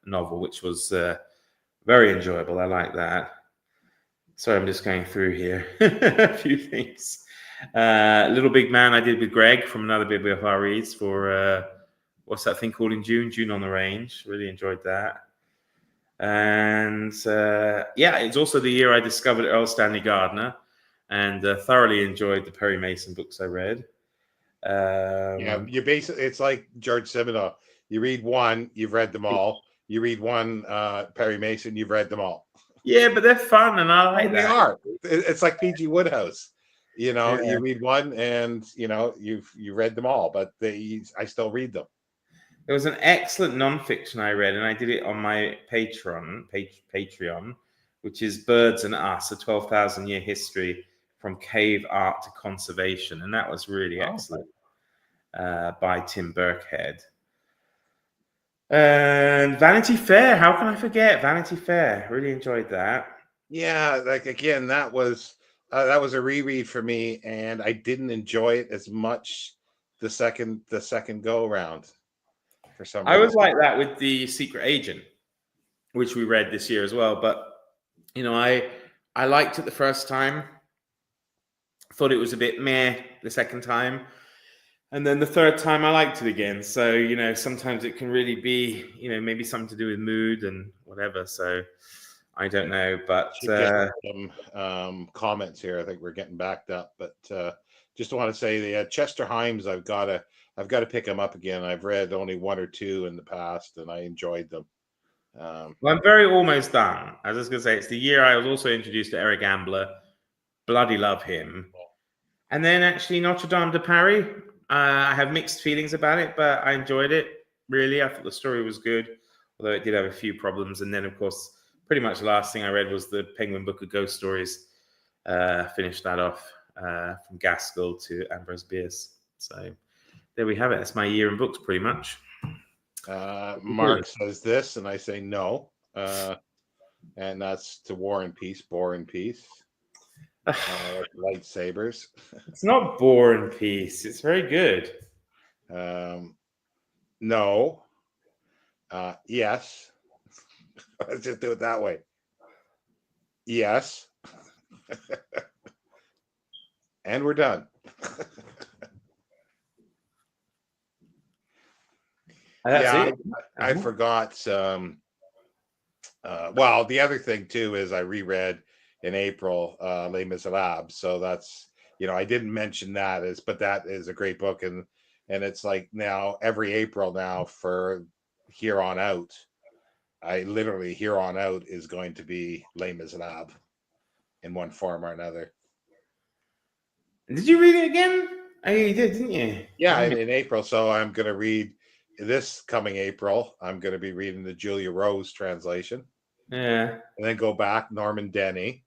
novel, which was very enjoyable. I like that. Sorry, I'm just going through here a few things. Little Big Man I did with Greg from Another BBFR Reads for what's that thing called in June? June on the Range. Really enjoyed that. And it's also the year I discovered Earl Stanley Gardner and thoroughly enjoyed the Perry Mason books I read. You basically, it's like George Simenon. You read one, you've read them all. You read one Perry Mason, you've read them all. Yeah, but they're fun, and I like that. They are. It's like P.G. Wodehouse. You read one, and you read them all, but I still read them. There was an excellent nonfiction I read, and I did it on my Patreon, which is Birds and Us: A 12,000-Year History from Cave Art to Conservation, and that was really excellent. by Tim Burkhead. And Vanity Fair, how can I forget Vanity Fair? Really enjoyed that. Yeah, like again, that was a reread for me, and I didn't enjoy it as much the second go around for some I was reason. like that with The Secret Agent, which we read this year as well. But you know, I liked it the first time. Thought it was a bit meh the second time. And then the third time I liked it again. So, you know, sometimes it can really be, you know, maybe something to do with mood and whatever. So I don't know. But Should get some comments here. I think we're getting backed up, but just want to say the Chester Himes, I've got to pick them up again. I've read only one or two in the past, and I enjoyed them. well, I'm very almost done. I was just going to say, it's the year I was also introduced to Eric Ambler. Bloody love him. And then actually Notre Dame de Paris. I have mixed feelings about it, but I enjoyed it. Really, I thought the story was good, although it did have a few problems. And then, of course, pretty much the last thing I read was the Penguin Book of Ghost Stories. Finished that off from Gaskell to Ambrose Bierce. So there we have it. That's my year in books, pretty much. Mark says this, and I say no. And that's to War and Peace, War and Peace. Lightsabers. It's not War and Peace. It's very good. No. Yes. Let's just do it that way. Yes. And we're done. Yeah, I forgot. Well, the other thing too is I reread in April Les Miserables, so that's, you know, I didn't mention that but that is a great book, and it's like now every April now for here on out, I literally here on out is going to be Les Miserables in one form or another. Did you read it again? Oh, you did, didn't you? Yeah, in April. So I'm going to read this coming April. I'm going to be reading the Julia Rose translation. Yeah. And then go back, Norman Denny,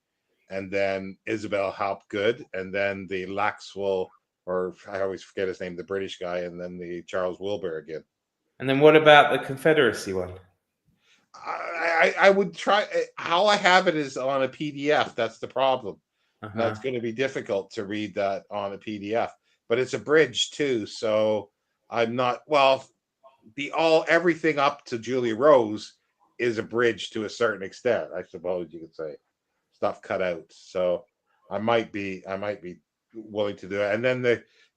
and then Isabel Hapgood, and then the Laxwell, or I always forget his name, the British guy, and then the Charles Wilbur again. And then what about the Confederacy one? I would try. How I have it is on a PDF. That's the problem. That's going to be difficult to read that on a PDF, but it's abridged too. So I'm not, well, everything up to Julia Rose is abridged to a certain extent, I suppose you could say. Stuff cut out. So I might be willing to do it. And then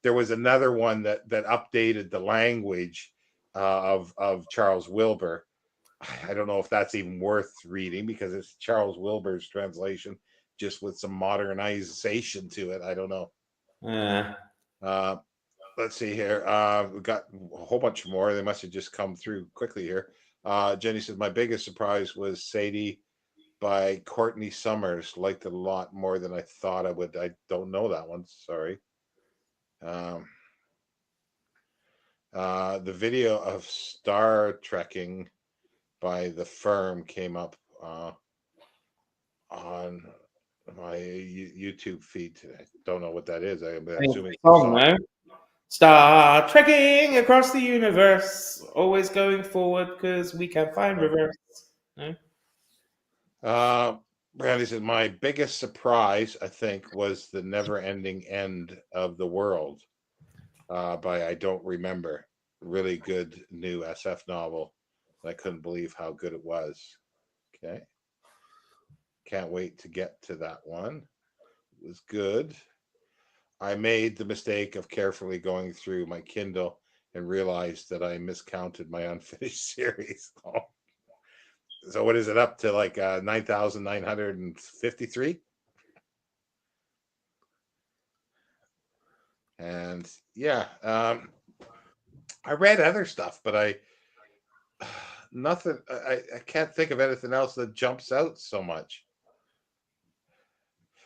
there was another one that updated the language of Charles Wilbur. I don't know if that's even worth reading because it's Charles Wilbur's translation, just with some modernization to it. I don't know. Let's see here. We've got a whole bunch more. They must have just come through quickly here. Jenny says, my biggest surprise was Sadie by Courtney Summers. Liked it a lot more than I thought I would. I don't know that one. Sorry. The video of Star Trekking by The Firm came up on my YouTube feed today. Don't know what that is. I'm assuming Star trekking across the universe, always going forward because we can't find reverse. No? Brandy said, my biggest surprise, I think, was The Never-Ending End of the World by I don't remember. Really good new SF novel. I couldn't believe how good it was. Okay. Can't wait to get to that one. It was good. I made the mistake of carefully going through my Kindle and realized that I miscounted my unfinished series. So what is it up to, like 9,953? And yeah, I read other stuff, but nothing. I can't think of anything else that jumps out so much.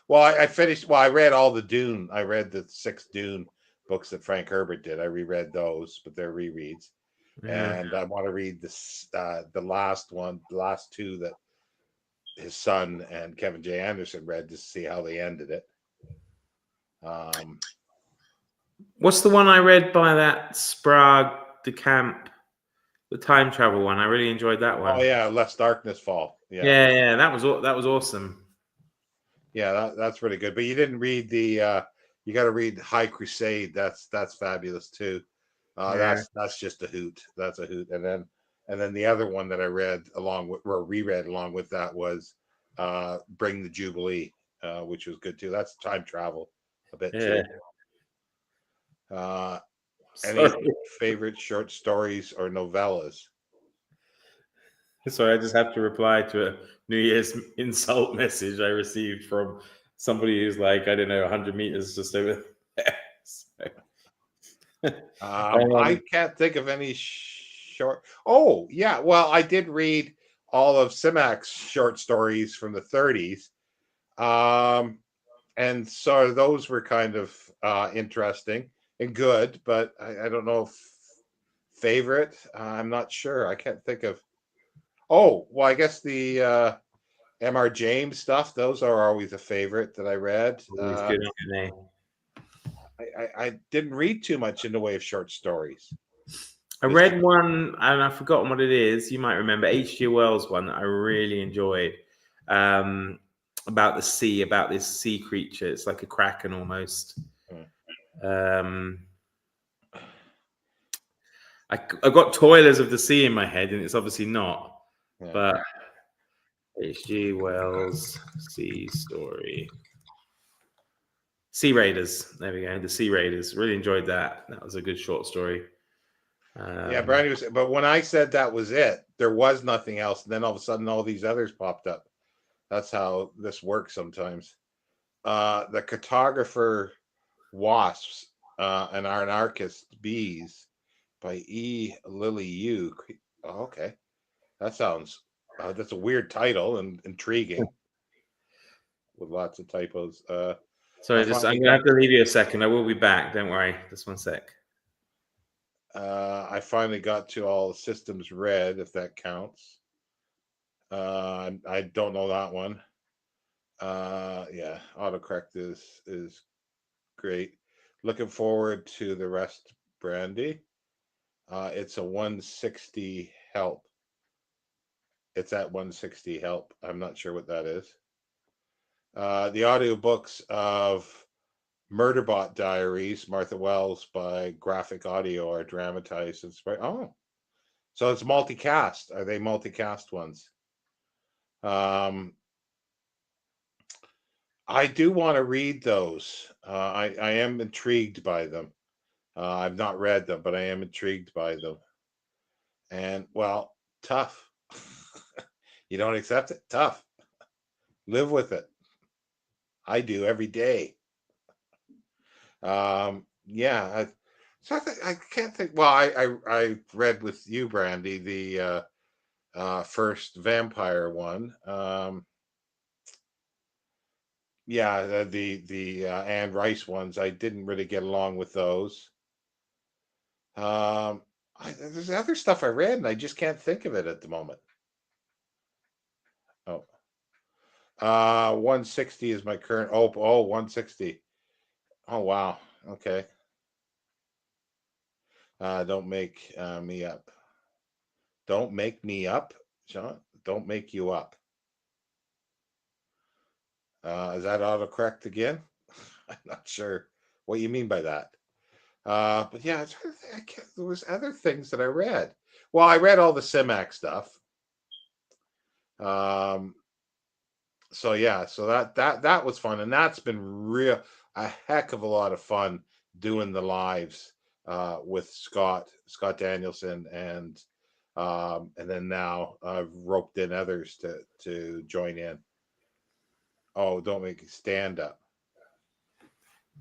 Well, I finished. Well, I read all the Dune. I read the 6 Dune books that Frank Herbert did. I reread those, but they're rereads. Yeah. And I want to read this, the last 2 that his son and Kevin J. Anderson read to see how they ended it. What's the one I read by that Sprague de Camp, the time travel one? I really enjoyed that one. Oh yeah, Lest Darkness Fall. Yeah, that was awesome. Yeah, that's really good. But you didn't read the. You got to read High Crusade. That's fabulous too. That's just a hoot. That's a hoot. And then the other one that I read along with or reread along with that was Bring the Jubilee, which was good too. That's time travel a bit too. Any favorite short stories or novellas? Sorry, I just have to reply to a New Year's insult message I received from somebody who's like, I don't know, 100 meters just over there. I can't think of any short. Oh, yeah. Well, I did read all of Simac's short stories from the 30s. And so those were kind of interesting and good, but I don't know if favorite. I'm not sure. I can't think of. Oh, well, I guess the M.R. James stuff, those are always a favorite that I read. I didn't read too much in the way of short stories. I read one, and I've forgotten what it is. You might remember H.G. Wells one that I really enjoyed, about the sea, about this sea creature. It's like a kraken almost. I got Toilers of the Sea in my head, and it's obviously not. Yeah. But H.G. Wells Sea Story. Sea Raiders. There we go. The Sea Raiders. Really enjoyed that. That was a good short story. Yeah, Brandy was. But when I said that was it, there was nothing else. And then all of a sudden, all these others popped up. That's how this works sometimes. The Cartographer Wasps and Anarchist Bees by E. Lily Yu. Oh, okay, that sounds. That's a weird title and intriguing, with lots of typos. Sorry, I'm gonna have to leave you a second. I will be back. Don't worry. Just one sec. I finally got to All Systems Red, if that counts. I don't know that one. Yeah, autocorrect is great. Looking forward to the rest, Brandy. It's a 160 help. It's at 160 help. I'm not sure what that is. The audiobooks of Murderbot Diaries, Martha Wells by Graphic Audio are dramatized and so it's multicast. Are they multicast ones? I do want to read those. I am intrigued by them. I've not read them, but I am intrigued by them. And well, tough. You don't accept it? Tough. Live with it. I do every day. Yeah. I can't think. Well, I read with you, Brandy, the first vampire one. Yeah, the Anne Rice ones. I didn't really get along with those. There's other stuff I read, and I just can't think of it at the moment. Oh, 160 is my current. 160. Oh wow. Okay. Don't make me up. Don't make me up, Sean. Don't make you up. Is that autocorrect again? I'm not sure what you mean by that. But yeah, there was other things that I read. Well, I read all the Simac stuff. So yeah, so that was fun, and that's been a heck of a lot of fun doing the lives with Scott Danielson, and then now I've roped in others to join in. Oh, don't make it stand up.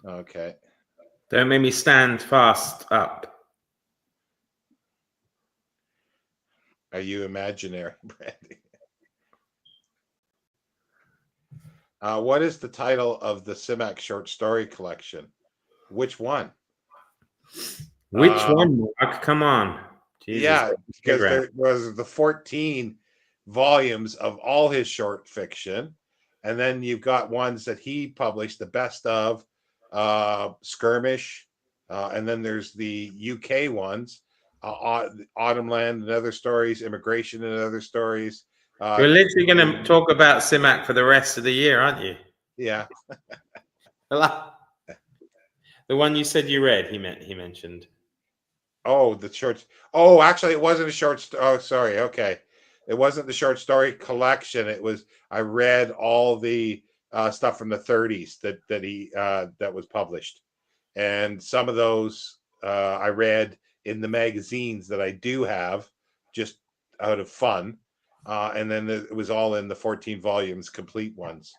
Okay. Don't make me stand fast up. Are you imaginary, Brandy? What is the title of the Simac short story collection? Which one? Which one, Mark? Come on. Jesus, yeah, because there was the 14 volumes of all his short fiction, and then you've got ones that he published, the best of Skirmish, And then there's the UK ones, Autumn Land and Other Stories, Immigration and Other Stories. You're literally going to talk about Simak for the rest of the year, aren't you? Yeah. The one you said you read, he mentioned. Oh, the short. Oh, actually, it wasn't a short. Oh, sorry. Okay, it wasn't the short story collection. It was. I read all the stuff from the 30s that was published, and some of those I read in the magazines that I do have, just out of fun, and then it was all in the 14 volumes, complete ones.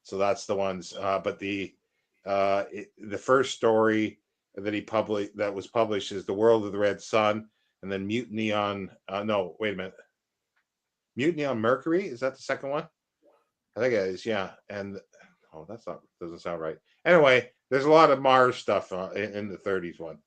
So that's the ones. But the first story that was published is The World of the Red Sun, and then Mutiny on no, wait a minute. Mutiny on Mercury, is that the second one? I think it is, yeah. And doesn't sound right. Anyway, there's a lot of Mars stuff in the 30s one.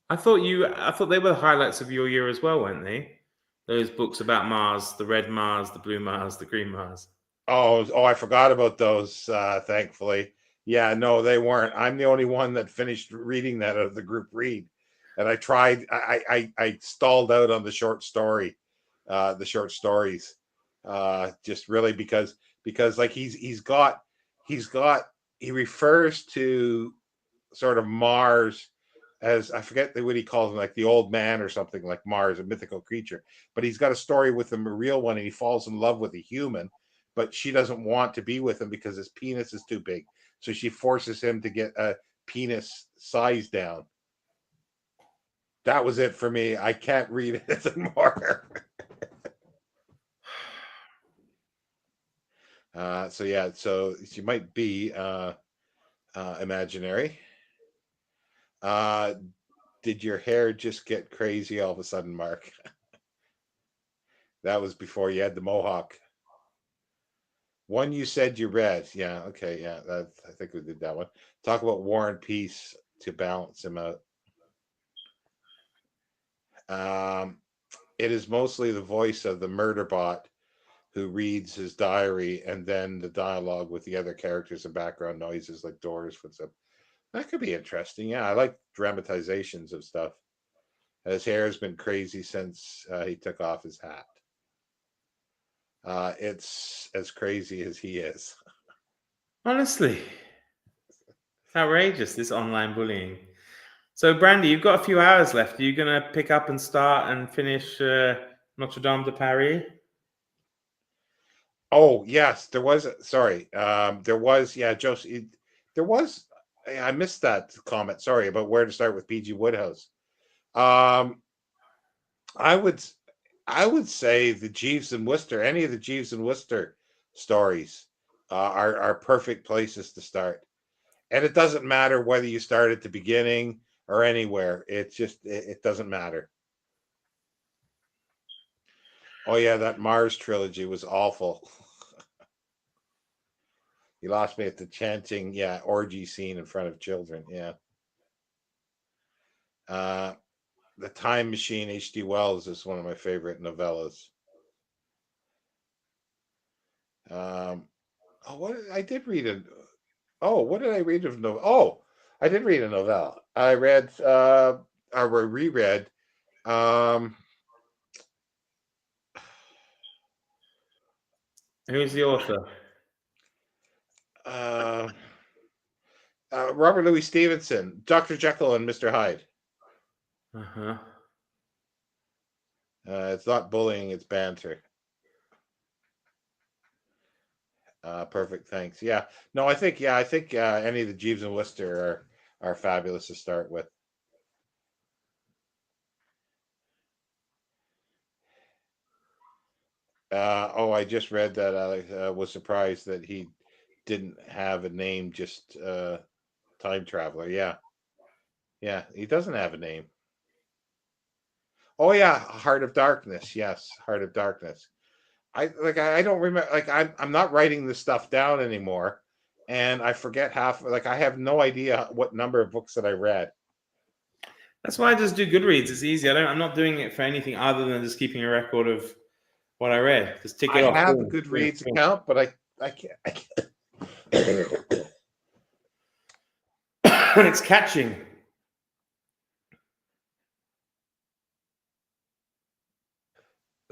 I thought they were the highlights of your year as well, weren't they? Those books about Mars, the red Mars, the blue Mars, the green Mars. Oh, I forgot about those, thankfully. Yeah, no, they weren't. I'm the only one that finished reading that out of the group read. And I tried, I stalled out on the short stories, just really because like he refers to sort of Mars as, I forget what he calls him, like the old man or something, like Mars, a mythical creature. But he's got a story with him, a real one, and he falls in love with a human, but she doesn't want to be with him because his penis is too big. So she forces him to get a penis size down. That was it for me. I can't read it anymore. So yeah, so she might be imaginary. Did your hair just get crazy all of a sudden, Mark? That was before you had the mohawk. One you said you read. Yeah, okay, yeah. I think we did that one. Talk about War and Peace to balance him out. It is mostly the voice of the murder bot who reads his diary, and then the dialogue with the other characters and background noises like doors, footsteps. That could be interesting. Yeah, I like dramatizations of stuff. His hair has been crazy since he took off his hat. It's as crazy as he is. Honestly, it's outrageous, this online bullying. So, Brandy, you've got a few hours left. Are you going to pick up and start and finish Notre Dame de Paris? Oh, yes, there was. Sorry, there was. Yeah, Josie, there was. I missed that comment. Sorry about where to start with P.G. Wodehouse. I would say the Jeeves and Wooster. Any of the Jeeves and Wooster stories are perfect places to start. And it doesn't matter whether you start at the beginning or anywhere. It's just it doesn't matter. Oh yeah, that Mars trilogy was awful. You lost me at the chanting, yeah, orgy scene in front of children. Yeah. The Time Machine, H.G. Wells, is one of my favorite novellas. What I did read it. Oh, what did I read of no? Oh, I did read a novella. I read or reread. Who's the author? Robert Louis Stevenson, Dr. Jekyll and Mr. Hyde. Uh-huh. It's not bullying, it's banter. Perfect, thanks. Yeah, no, I think any of the Jeeves and Wooster are fabulous to start with. I just read that. I was surprised that he didn't have a name, just Time Traveler. Yeah, he doesn't have a name. Oh yeah, Heart of Darkness. Yes, Heart of Darkness. I don't remember. Like I'm not writing this stuff down anymore, and I forget half. Like I have no idea what number of books that I read. That's why I just do Goodreads. It's easy. I'm not doing it for anything other than just keeping a record of what I read. Just tick it off. I have a Goodreads account, but I can't. And it's catching.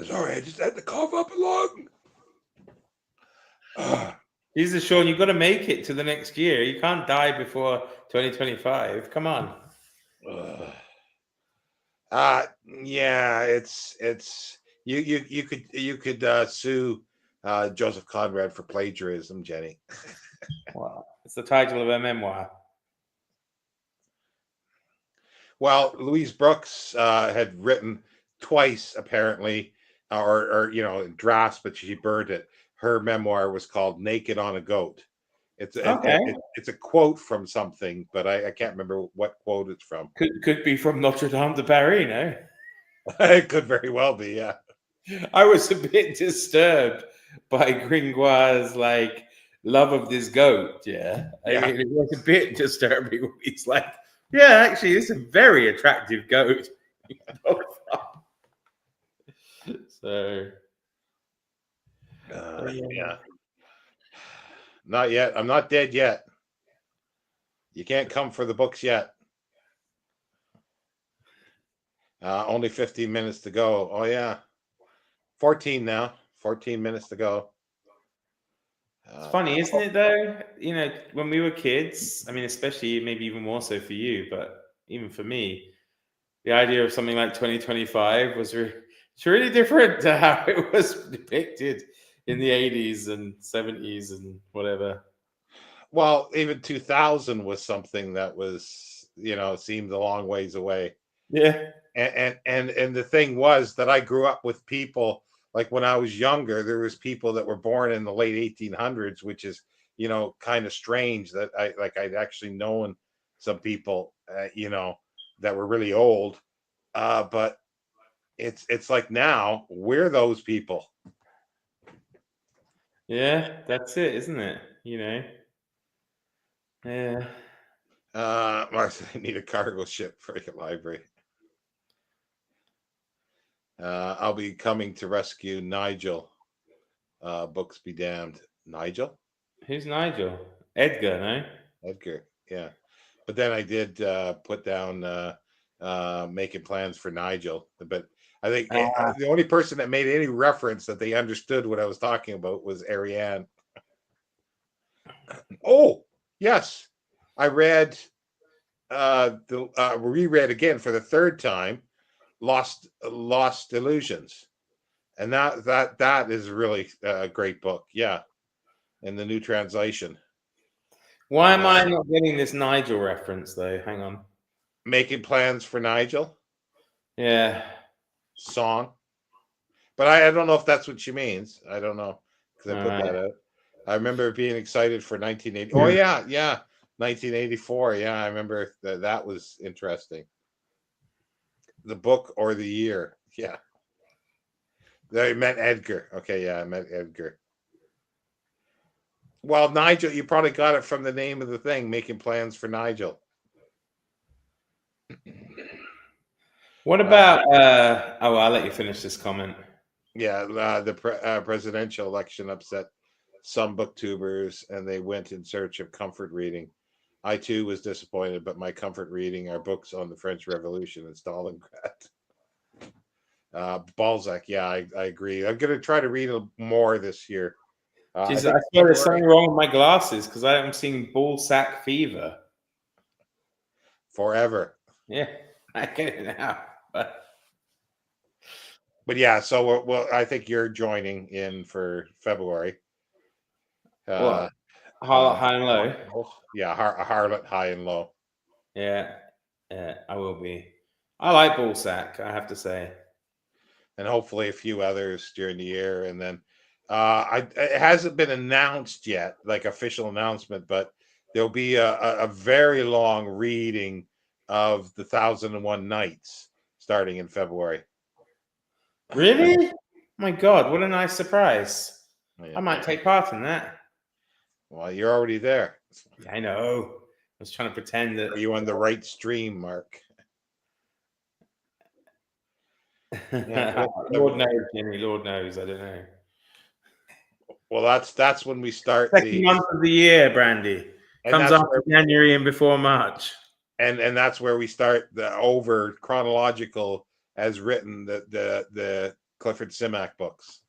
Sorry, I just had to cough up a lung. Jesus, Sean, you've got to make it to the next year. You can't die before 2025. Come on. Yeah, it's you could sue Joseph Conrad for plagiarism, Jenny. Wow. It's the title of a memoir. Well, Louise Brooks had written twice, apparently, or drafts, but she burned it. Her memoir was called "Naked on a Goat." It's a quote from something, but I can't remember what quote it's from. Could be from Notre Dame de Paris, no? It could very well be, yeah. I was a bit disturbed by Gringoire's love of this goat. Yeah, I mean, it was a bit disturbing. He's like, yeah, actually, it's a very attractive goat. So, yeah. Not yet. I'm not dead yet. You can't come for the books yet. Only 15 minutes to go. Oh, yeah. 14 now. 14 minutes to go. It's funny, isn't it, though? When we were kids, I mean, especially maybe even more so for you, but even for me, the idea of something like 2025 was it's really different to how it was depicted in the 80s and 70s and whatever. Well, even 2000 was something that was, seemed a long ways away. Yeah. And the thing was that I grew up with people, like when I was younger, there was people that were born in the late 1800s, which is, kind of strange that I'd actually known some people, that were really old. But it's like now we're those people. Yeah, that's it, isn't it? Yeah. Martha, I need a cargo ship for your library. I'll be coming to rescue Nigel. Books be damned. Nigel? Who's Nigel? Edgar, no? Edgar, yeah. But then I did put down making plans for Nigel. But I think the only person that made any reference that they understood what I was talking about was Ariane. Oh, yes. I read reread again for the third time Lost Illusions. And that is really a great book. Yeah. In the new translation. Why am I not getting this Nigel reference though? Hang on. Making plans for Nigel. Yeah. Song. But I don't know if that's what she means. I don't know. Because I put that out. I remember being excited for 1980. Oh yeah. 1984. Yeah, I remember that was interesting. The book or the year. Yeah. I meant Edgar. Okay, yeah, I meant Edgar. Well, Nigel, you probably got it from the name of the thing, Making Plans for Nigel. What about I'll let you finish this comment. Yeah, the presidential election upset some booktubers, and they went in search of comfort reading. I too was disappointed, but my comfort reading are books on the French Revolution and Stalingrad. Balzac, yeah, I agree. I'm going to try to read more this year. I swear there's something wrong with my glasses because I'm seeing ballsack fever. Forever. Yeah, I get it now. But yeah, so well, I think you're joining in for February. Harlot High and Low. Yeah, Harlot High and Low. Yeah, I will be. I like Ballsack, I have to say. And hopefully a few others during the year. And then it hasn't been announced yet, like official announcement, but there'll be a very long reading of the 1001 Nights starting in February. Really? Oh my God, what a nice surprise. Yeah. I might take part in that. Well, you're already there. I know. I was trying to pretend that. Are you on the right stream, Mark? Yeah, Lord knows, Jimmy. Lord knows. I don't know. Well, that's when we start second month of the year, Brandy. Comes after January and before March. And that's where we start the over chronological as written the Clifford Simak books.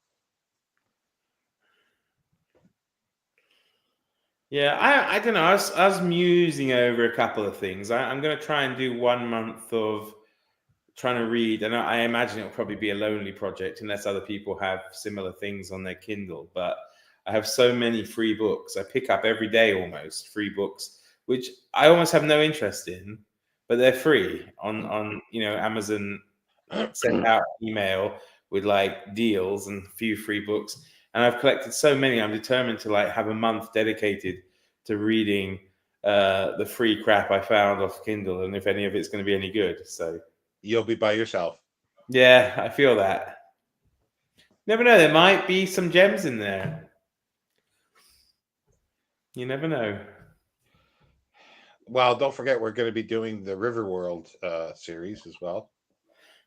Yeah, I don't know. I was musing over a couple of things. I'm going to try and do 1 month of trying to read, and I imagine it'll probably be a lonely project unless other people have similar things on their Kindle. But I have so many free books. I pick up every day almost free books, which I almost have no interest in, but they're free on Amazon. Sent out email with like deals and a few free books, and I've collected so many. I'm determined to like have a month dedicated to reading the free crap I found off Kindle, and if any of it's going to be any good. So you'll be by yourself. Yeah, I feel that. Never know. There might be some gems in there. You never know. Well, don't forget we're going to be doing the Riverworld series as well.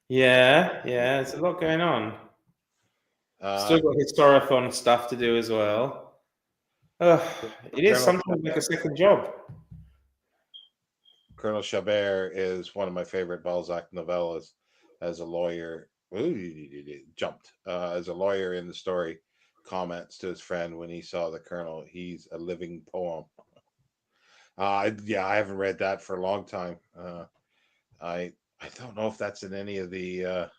Yeah, there's a lot going on. Still got Historathon stuff to do as well. It is sometimes like a second job. Colonel Chabert is one of my favorite Balzac novellas. As a lawyer, jumped as a lawyer in the story, comments to his friend when he saw the Colonel, he's a living poem. I haven't read that for a long time. I don't know if that's in any of the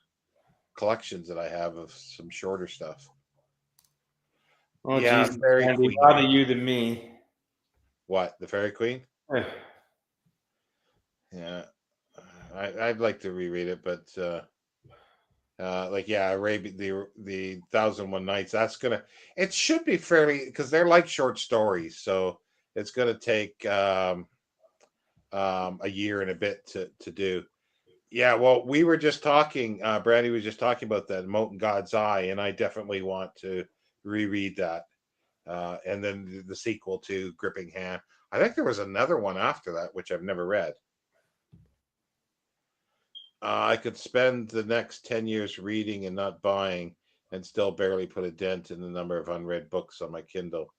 collections that I have of some shorter stuff. Oh, yeah, geez, Andy, rather you than me. What, the Fairy Queen? Yeah, I'd like to reread it, but Arabia, the 1001 Nights. It should be fairly, because they're like short stories, so it's gonna take a year and a bit to do. Yeah, well, we were just talking. Brandy was just talking about that Mote in God's Eye, and I definitely want to reread that. And then the sequel to Gripping Hand. I think there was another one after that, which I've never read. I could spend the next 10 years reading and not buying and still barely put a dent in the number of unread books on my Kindle.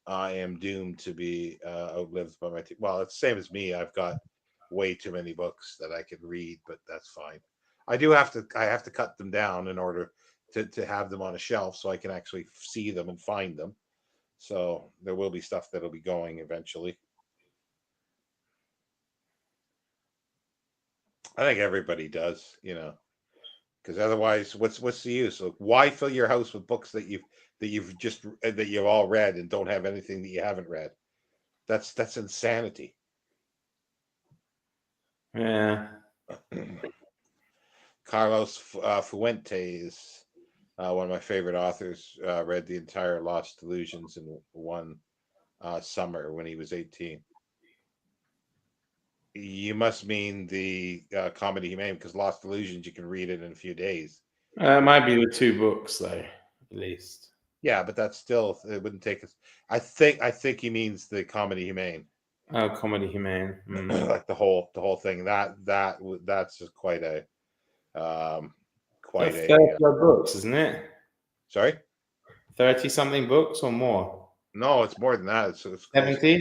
I am doomed to be outlived by my team. Well, it's the same as me. I've got way too many books that I can read, but that's fine. I have to cut them down in order to have them on a shelf so I can actually see them and find them. So there will be stuff that'll be going eventually. I think everybody does, because otherwise, what's the use? Like, why fill your house with books that you've all read and don't have anything that you haven't read? That's insanity. Yeah. Carlos Fuentes, one of my favorite authors, read the entire Lost Illusions in one summer when he was 18. You must mean the Comedy Humane, because Lost Illusions, you can read it in a few days. It might be the 2 books, though, at least. Yeah, but that's still, it wouldn't take us. I think he means the Comedy Humane. Oh, Comedy Humane. Like the whole thing. That's just quite a 30 books, isn't it? Sorry? 30 something books or more? No, it's more than that. It's 70.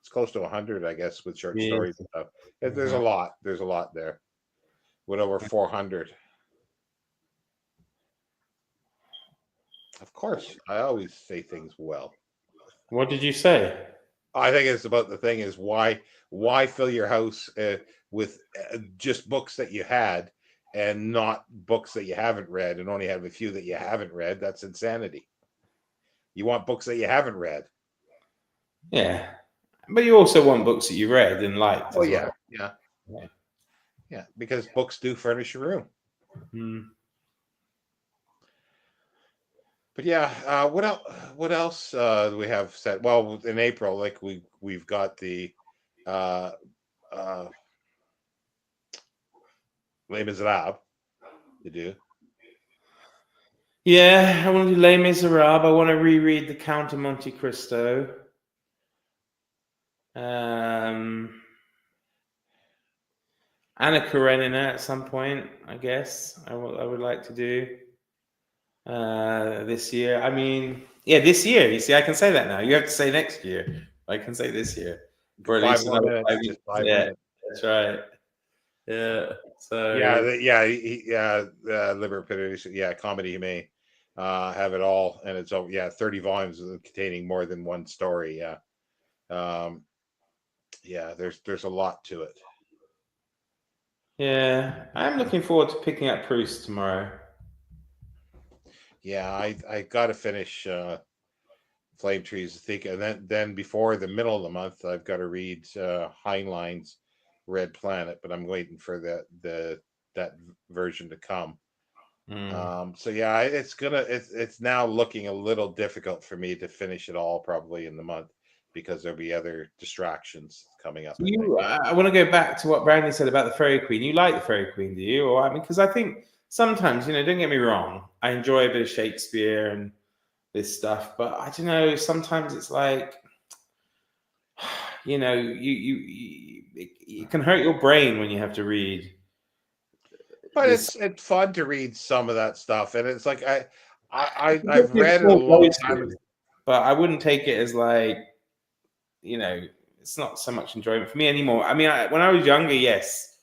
It's close to 100, I guess, with short stories and stuff. There's a lot. There's a lot there. With over 400. Of course, I always say things well. What did you say? I think it's about the thing is why fill your house with just books that you had and not books that you haven't read and only have a few that you haven't read. That's insanity. You want books that you haven't read. Yeah. But you also want books that you read and liked. Oh, yeah. Well. Yeah, because books do furnish your room. But yeah, what else do we have set? Well, in April, like we've got the Les Miserables to do. Yeah, I want to do Les Miserables. I want to reread The Count of Monte Cristo. Anna Karenina at some point, I guess. I would like to do this year. I mean, yeah, this year. You see, I can say that now. You have to say next year. I can say this year. For at least another 5 minutes. Yeah, that's right. Yeah. So Liber Producer, Comedy Humane, have it all, and it's 30 volumes containing more than one story. There's a lot to it. Yeah, I'm looking forward to picking up Proust tomorrow. Yeah, I got to finish Flame Trees, I think, and then before the middle of the month, I've got to read Heinlein's Red Planet, but I'm waiting for that version to come. It's now looking a little difficult for me to finish it all probably in the month, because there'll be other distractions coming up. I want to go back to what Brandy said about the Fairy Queen. You like the Fairy Queen, do you? Or because I think sometimes, don't get me wrong, I enjoy a bit of Shakespeare and this stuff, but I don't know. Sometimes it's like, it can hurt your brain when you have to read. But it's fun to read some of that stuff, and it's like I've read it a long time ago, but I wouldn't take it as like, it's not so much enjoyment for me anymore. I mean, when I was younger, yes,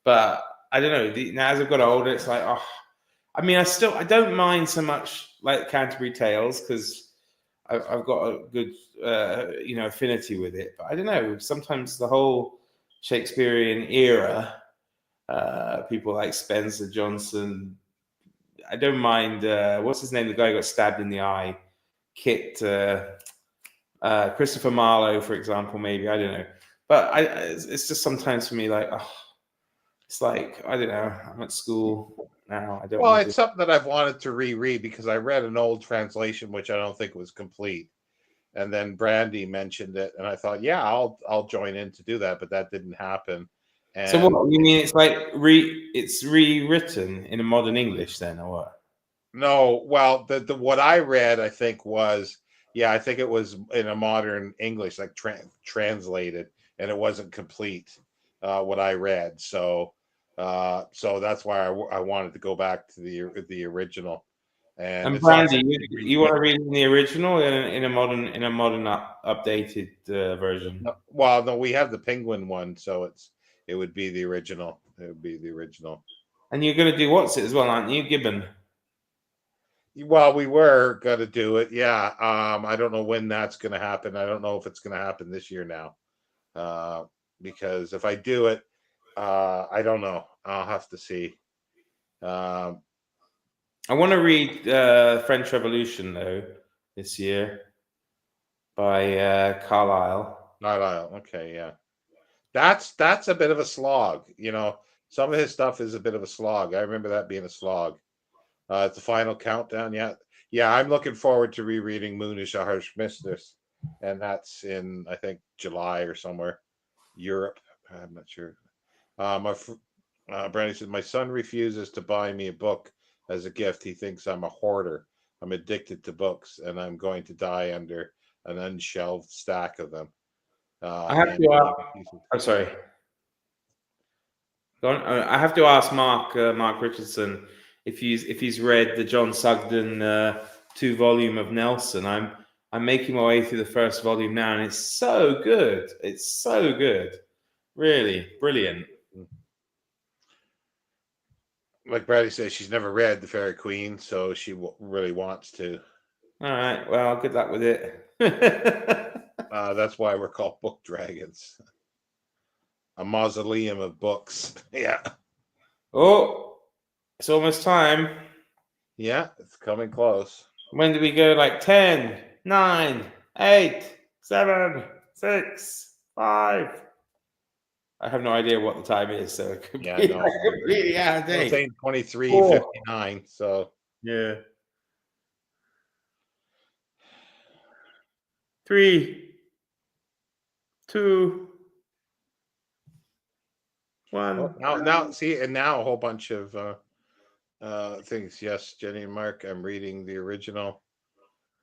but I don't know. Now as I've got older, it's like, I mean, I don't mind so much like Canterbury Tales, because I've got a good affinity with it. But I don't know. Sometimes the whole Shakespearean era, people like Spencer Johnson. I don't mind. What's his name? The guy who got stabbed in the eye. Kit. Christopher Marlowe, for example, maybe, I don't know, but it's just sometimes for me like, it's like, I don't know, I'm at school now. I don't. Well, it's something that I've wanted to reread, because I read an old translation which I don't think was complete, and then Brandy mentioned it, and I thought, I'll join in to do that, but that didn't happen. And so what you mean? It's like it's rewritten in a modern English then, or what? No, well, the what I read, I think was. I think it was in a modern English, like translated, and it wasn't complete, what I read. So that's why I wanted to go back to the original. And Brandy, you want to read in the original in a modern updated version? No, we have the Penguin one, so it would be the original. It would be the original. And you're going to do what's it as well, aren't you, Gibbon? Well, we were going to do it, yeah. I don't know when that's going to happen. I don't know if it's going to happen this year now, because if I do it, I don't know. I'll have to see. I want to read French Revolution though this year by Carlyle. Okay, yeah. That's a bit of a slog. Some of his stuff is a bit of a slog. I remember that being a slog. It's the final countdown. Yeah. I'm looking forward to rereading Moonish a Harsh Mistress, and that's in, I think, July or somewhere, Europe. I'm not sure. Brandy said, my son refuses to buy me a book as a gift. He thinks I'm a hoarder. I'm addicted to books, and I'm going to die under an unshelved stack of them. I have to. I'm sorry. Go on. I have to ask Mark Richardson if he's read the John Sugden 2-volume of Nelson. I'm making my way through the first volume now, and it's so good. It's so good, really brilliant. Like Brady says, she's never read The Fairy Queen, so she really wants to. All right. Well, good luck with it. That's why we're called Book Dragons. A mausoleum of books. Yeah. Oh, it's almost time. Yeah, it's coming close. When do we go? Like 10, 9, 8, 7, 6, 5. I have no idea what the time is, so it could be completely out of date. It's 23:59, so yeah. 3, 2, 1. Now see, and now a whole bunch of things. Yes, Jenny and Mark, I'm reading the original.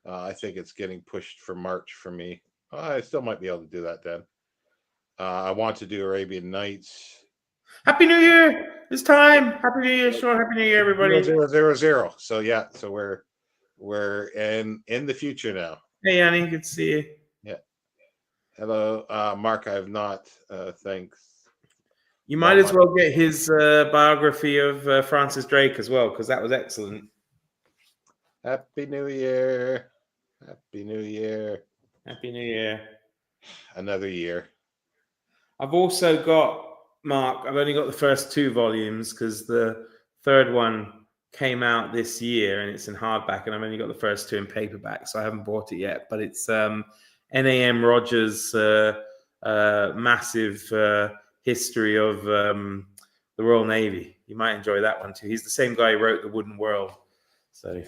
I think it's getting pushed for March for me. I still might be able to do that then. I want to do Arabian Nights. Happy New Year! It's time. Happy New Year, Sean. Happy New Year, everybody. 000. So yeah, so we're in the future now. Hey, Annie, good to see you. Yeah. Hello, Mark. I have not. Thanks. You might as well get his biography of Francis Drake as well, because that was excellent. Happy New Year. Happy New Year. Happy New Year. Another year. I've also got, Mark, I've only got the first 2 volumes because the third one came out this year and it's in hardback, and I've only got the first 2 in paperback, so I haven't bought it yet. But it's N.A.M. Rogers' massive history of the Royal Navy. You might enjoy that one too. He's the same guy who wrote The Wooden World. So,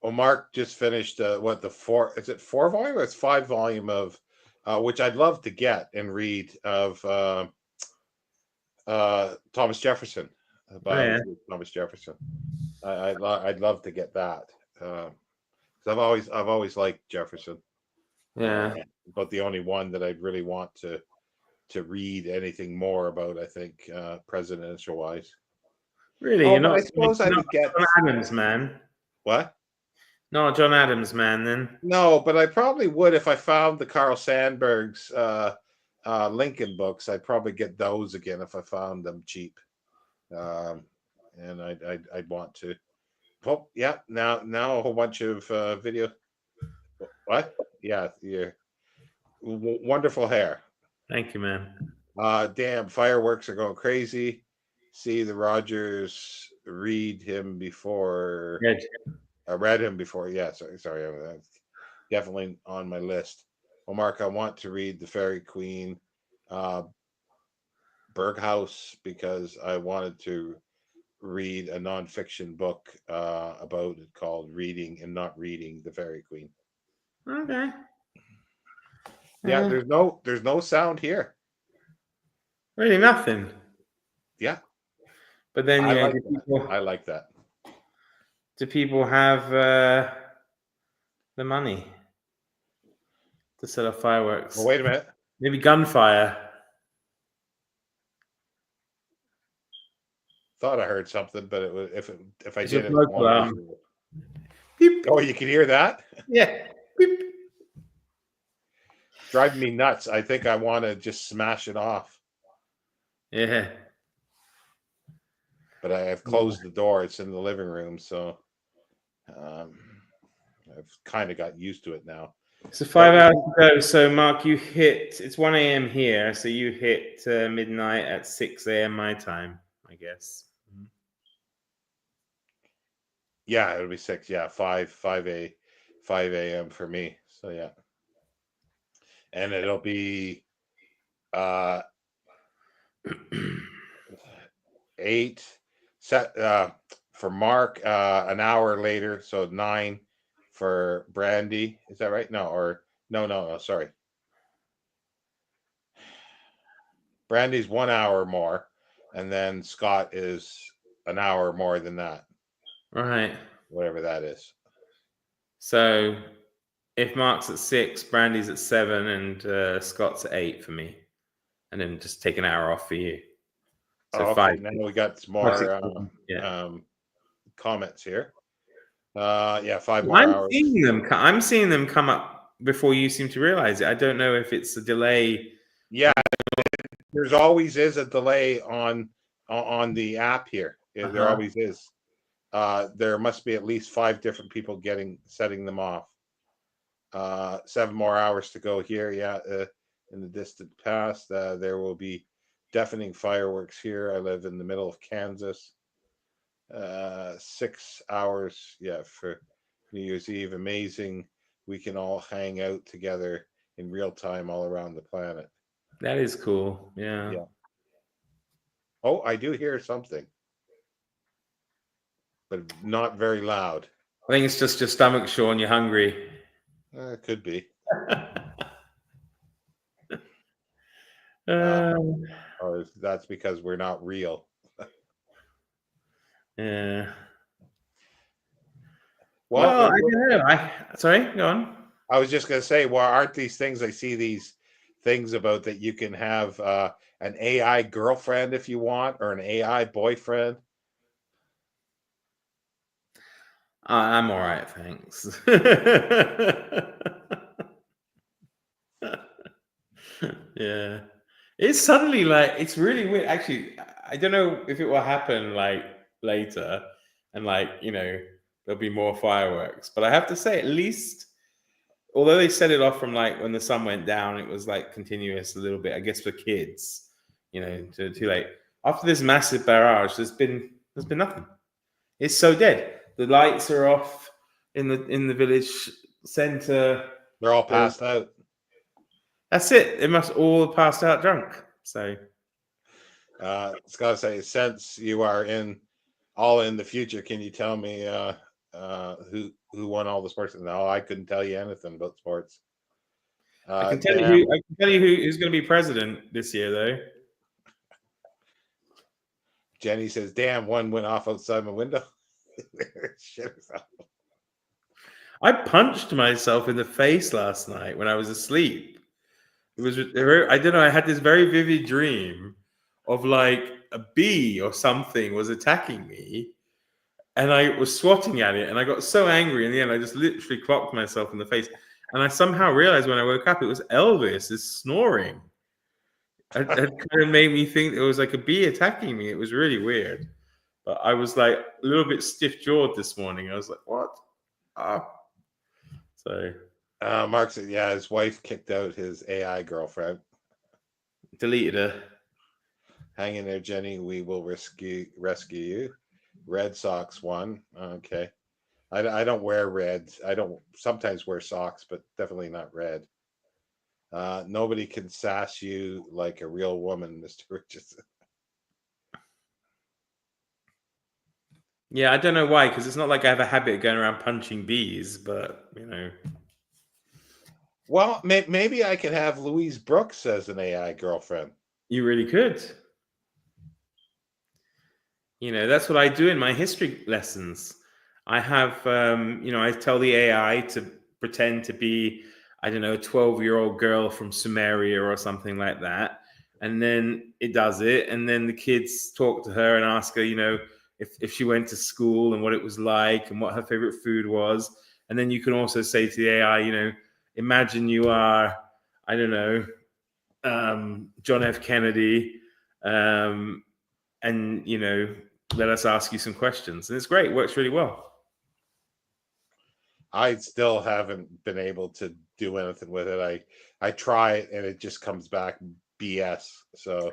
well, Mark just finished the 4? Is it 4 volume or it's 5 volume of which I'd love to get and read of Thomas Jefferson. Thomas Jefferson. I'd love to get that because I've always liked Jefferson. Yeah, but the only one that I'd really want to read anything more about, I think, presidential wise. Really, I suppose I would get John Adams, man. What? No, John Adams, man. Then no, but I probably would if I found the Carl Sandburg's Lincoln books. I'd probably get those again if I found them cheap. And I'd want to. Oh yeah, now a whole bunch of video. What? Yeah, wonderful hair. Thank you, man. Damn, fireworks are going crazy. See the Rogers read him before. I read him before. Yeah, sorry. Definitely on my list. Well, Mark, I want to read The Fairy Queen, Berghaus, because I wanted to read a nonfiction book about it called Reading and Not Reading The Fairy Queen. Okay. Yeah, there's no sound here. Really, nothing. Yeah. But then, I like that. Do people have the money to set off fireworks? Well, wait a minute. Maybe gunfire. Thought I heard something, but it was if I It's did it. Beep. Oh, you can hear that? Yeah. Beep. Driving me nuts. I think I want to just smash it off. Yeah. But I've closed the door. It's in the living room, so I've kind of got used to it now. So 5 hours to go. So Mark, it's 1 a.m. here. So you hit midnight at 6 a.m. my time, I guess. Yeah, it'll be 6. Yeah, 5 a.m. for me. So yeah. And it'll be 8 set for Mark an hour later, so 9 for Brandy. Is that right? No, sorry. Brandy's 1 hour more, and then Scott is an hour more than that. Right. Whatever that is. So if Mark's at 6, Brandy's at 7, and Scott's at 8 for me. And then just take an hour off for you. So 5. Now we got some more comments here. 5 more hours. I'm seeing them come up before you seem to realize it. I don't know if it's a delay. Yeah, there's always is a delay on the app here. There always is. There must be at least 5 different people setting them off. 7 more hours to go here. Yeah, in the distant past, there will be deafening fireworks here. I live in the middle of Kansas. 6 hours, for New Year's Eve. Amazing. We can all hang out together in real time all around the planet. That is cool. Yeah. Oh, I do hear something, but not very loud. I think it's just your stomach, Sean. You're hungry. It could be. Or that's because we're not real. Yeah. Well, I don't know. Sorry, go on. I was just going to say, well, aren't these things, I see these things about that you can have an AI girlfriend if you want, or an AI boyfriend? I'm all right, thanks. Yeah. It's suddenly like it's really weird. Actually, I don't know if it will happen like later, and like there'll be more fireworks. But I have to say, at least, although they set it off from like when the sun went down, it was like continuous a little bit. I guess for kids, too late. After this massive barrage, there's been nothing. It's so dead. The lights are off in the village center. They're all passed out. That's it. They must all have passed out drunk. So, it's got to say, since you are all in the future, can you tell me who won all the sports? No, I couldn't tell you anything about sports. I can tell you who's going to be president this year, though. Jenny says, "Damn, one went off outside my window." I punched myself in the face last night when I was asleep. It was, I don't know, I had this very vivid dream of like a bee or something was attacking me, and I was swatting at it, and I got so angry in the end I just literally clocked myself in the face, and I somehow realized when I woke up it was Elvis is snoring. It kind of made me think it was like a bee attacking me. It was really weird, but I was like a little bit stiff-jawed this morning. I was like, what? So Mark said, yeah, his wife kicked out his AI girlfriend. Deleted her. Hang in there, Jenny. We will rescue you. Red Sox won. Okay. I don't wear red. I don't sometimes wear socks, but definitely not red. Nobody can sass you like a real woman, Mr. Richardson. Yeah, I don't know why, because it's not like I have a habit of going around punching bees, but Well, maybe I could have Louise Brooks as an AI girlfriend. You really could. That's what I do in my history lessons. I have, I tell the AI to pretend to be, I don't know, a 12-year-old girl from Sumeria or something like that. And then it does it. And then the kids talk to her and ask her, if she went to school and what it was like and what her favorite food was. And then you can also say to the AI, imagine you are, I don't know, John F. Kennedy, and, let us ask you some questions. And it's great. It works really well. I still haven't been able to do anything with it. I try it and it just comes back BS. So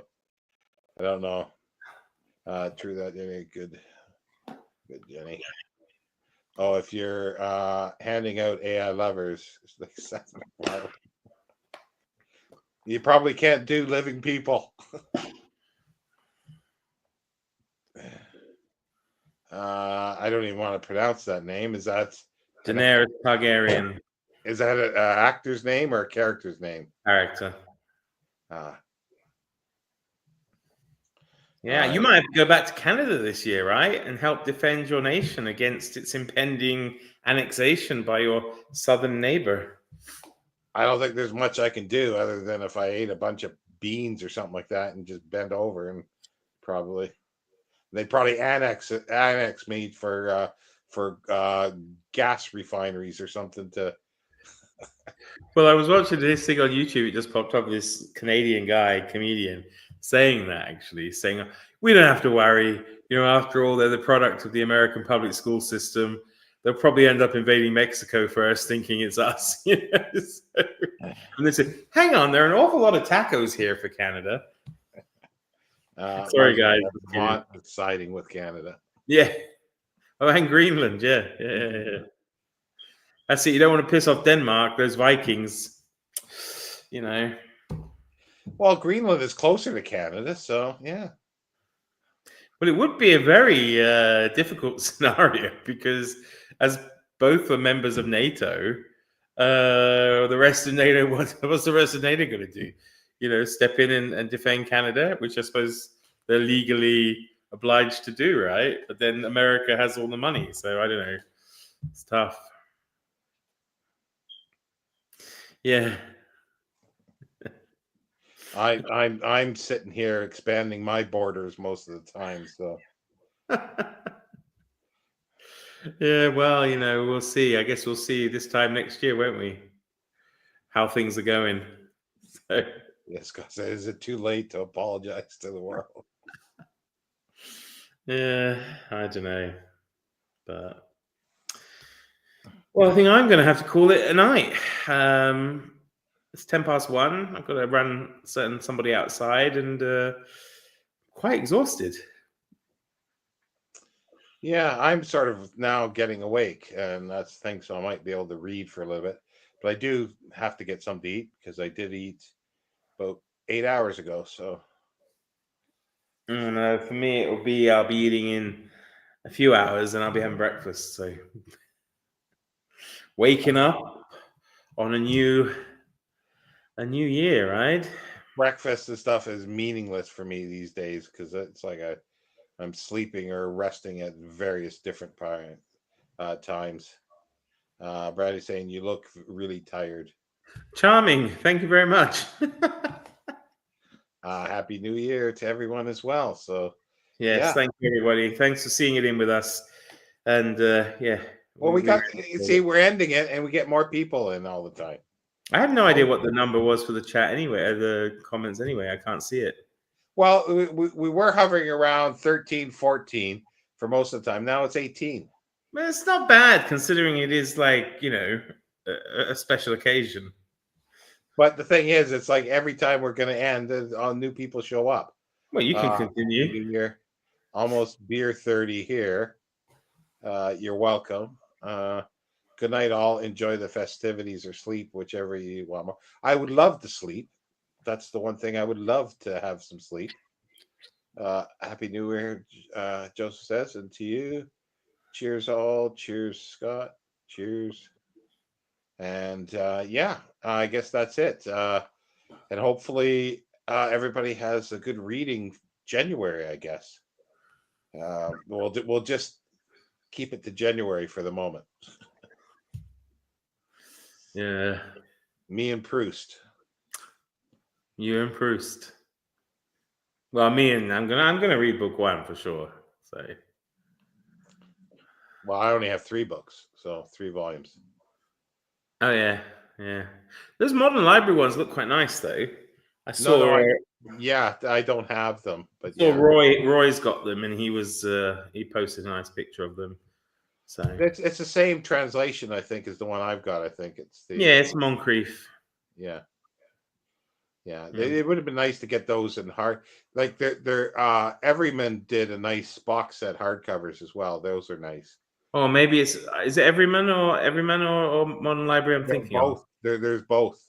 I don't know. True that, Jenny. Good, Jenny. Oh, if you're handing out AI lovers, you probably can't do living people. I don't even want to pronounce that name. Is that Daenerys Targaryen? Is that an actor's name or a character's name? Character. Yeah, you might have to go back to Canada this year, right? And help defend your nation against its impending annexation by your southern neighbor. I don't think there's much I can do other than if I ate a bunch of beans or something like that and just bend over and they'd probably annex me for gas refineries or something to. Well, I was watching this thing on YouTube. It just popped up. This Canadian comedian, saying we don't have to worry. After all, they're the product of the American public school system. They'll probably end up invading Mexico first, thinking it's us. So, and they say, "Hang on, there are an awful lot of tacos here for Canada." Sorry, guys. Vermont siding with Canada. Yeah. Oh, and Greenland. Yeah. That's it. You don't want to piss off Denmark. Those Vikings. Well, Greenland is closer to Canada, so yeah. Well, it would be a very difficult scenario because, as both are members of NATO, the rest of NATO, what's the rest of NATO going to do? Step in and defend Canada, which I suppose they're legally obliged to do, right? But then America has all the money, so I don't know. It's tough. Yeah. I'm sitting here expanding my borders most of the time, so. Yeah, well, we'll see. I guess we'll see this time next year, won't we? How things are going. So. Yes, Scott said, is it too late to apologize to the world? Yeah, I don't know. But well, I think I'm going to have to call it a night. It's 1:10. I've got to run somebody outside and quite exhausted. Yeah, I'm sort of now getting awake, and that's the thing. So I might be able to read for a little bit, but I do have to get something to eat because I did eat about 8 hours ago. So For me, I'll be eating in a few hours, and I'll be having breakfast. So waking up on a new year, right? breakfast and stuff is meaningless for me these days because it's like I'm sleeping or resting at various different times. Brady's saying you look really tired. Charming. Thank you very much. Happy New Year to everyone as well. So yes, yeah. Thank you, everybody. Thanks for seeing it in with us. And yeah. Well, we're ending it, and we get more people in all the time. I have no idea what the number was for the chat anyway, the comments anyway. I can't see it. Well, we were hovering around 13, 14 for most of the time. Now it's 18. But it's not bad considering it is like, a special occasion. But the thing is, it's like every time we're going to end, new people show up. Well, you can continue. You're almost beer 30 here. You're welcome. Good night, all. Enjoy the festivities or sleep, whichever you want more. I would love to sleep. That's the one thing I would love to have some sleep. Happy New Year, Joseph says, and to you. Cheers, all. Cheers, Scott. Cheers. And yeah, I guess that's it. And hopefully everybody has a good reading January, I guess. We'll just keep it to January for the moment. Yeah. Me and Proust. You and Proust. Well, I'm gonna read book 1 for sure. So. Well, I only have 3 books, so 3 volumes. Oh yeah. Those modern library ones look quite nice, though. I saw. I don't have them, but yeah. Roy's got them, and he posted a nice picture of them. So it's the same translation, I think, as the one I've got. I think it's it's Moncrief. Yeah. It would have been nice to get those in hard. Like Everyman did a nice box set hardcovers as well. Those are nice. Oh, maybe is it Everyman or Modern Library? I'm thinking both. There's both.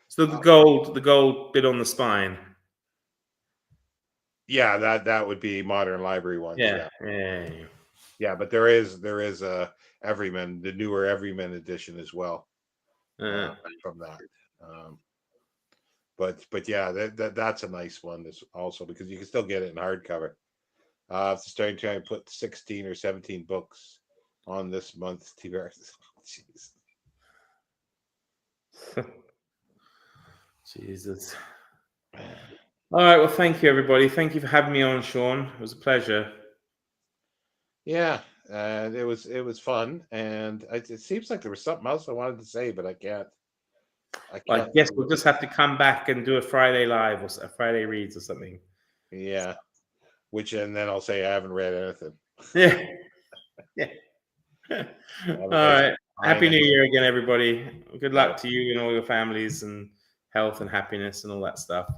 So the gold bit on the spine. Yeah, that would be Modern Library ones. Yeah. But there is a Everyman, the newer Everyman edition as well. From that. But yeah, that's a nice one also because you can still get it in hardcover. Starting to put 16 or 17 books on this month's TBR. Jeez. Jesus. All right. Well, thank you, everybody. Thank you for having me on, Sean. It was a pleasure. Yeah, it was fun, and it seems like there was something else I wanted to say, but I can't. I guess we'll just have to come back and do a Friday live or a Friday reads or something. Yeah. And then I'll say I haven't read anything. Yeah. All right. Happy New Year again, everybody. Good luck to you and all your families and health and happiness and all that stuff.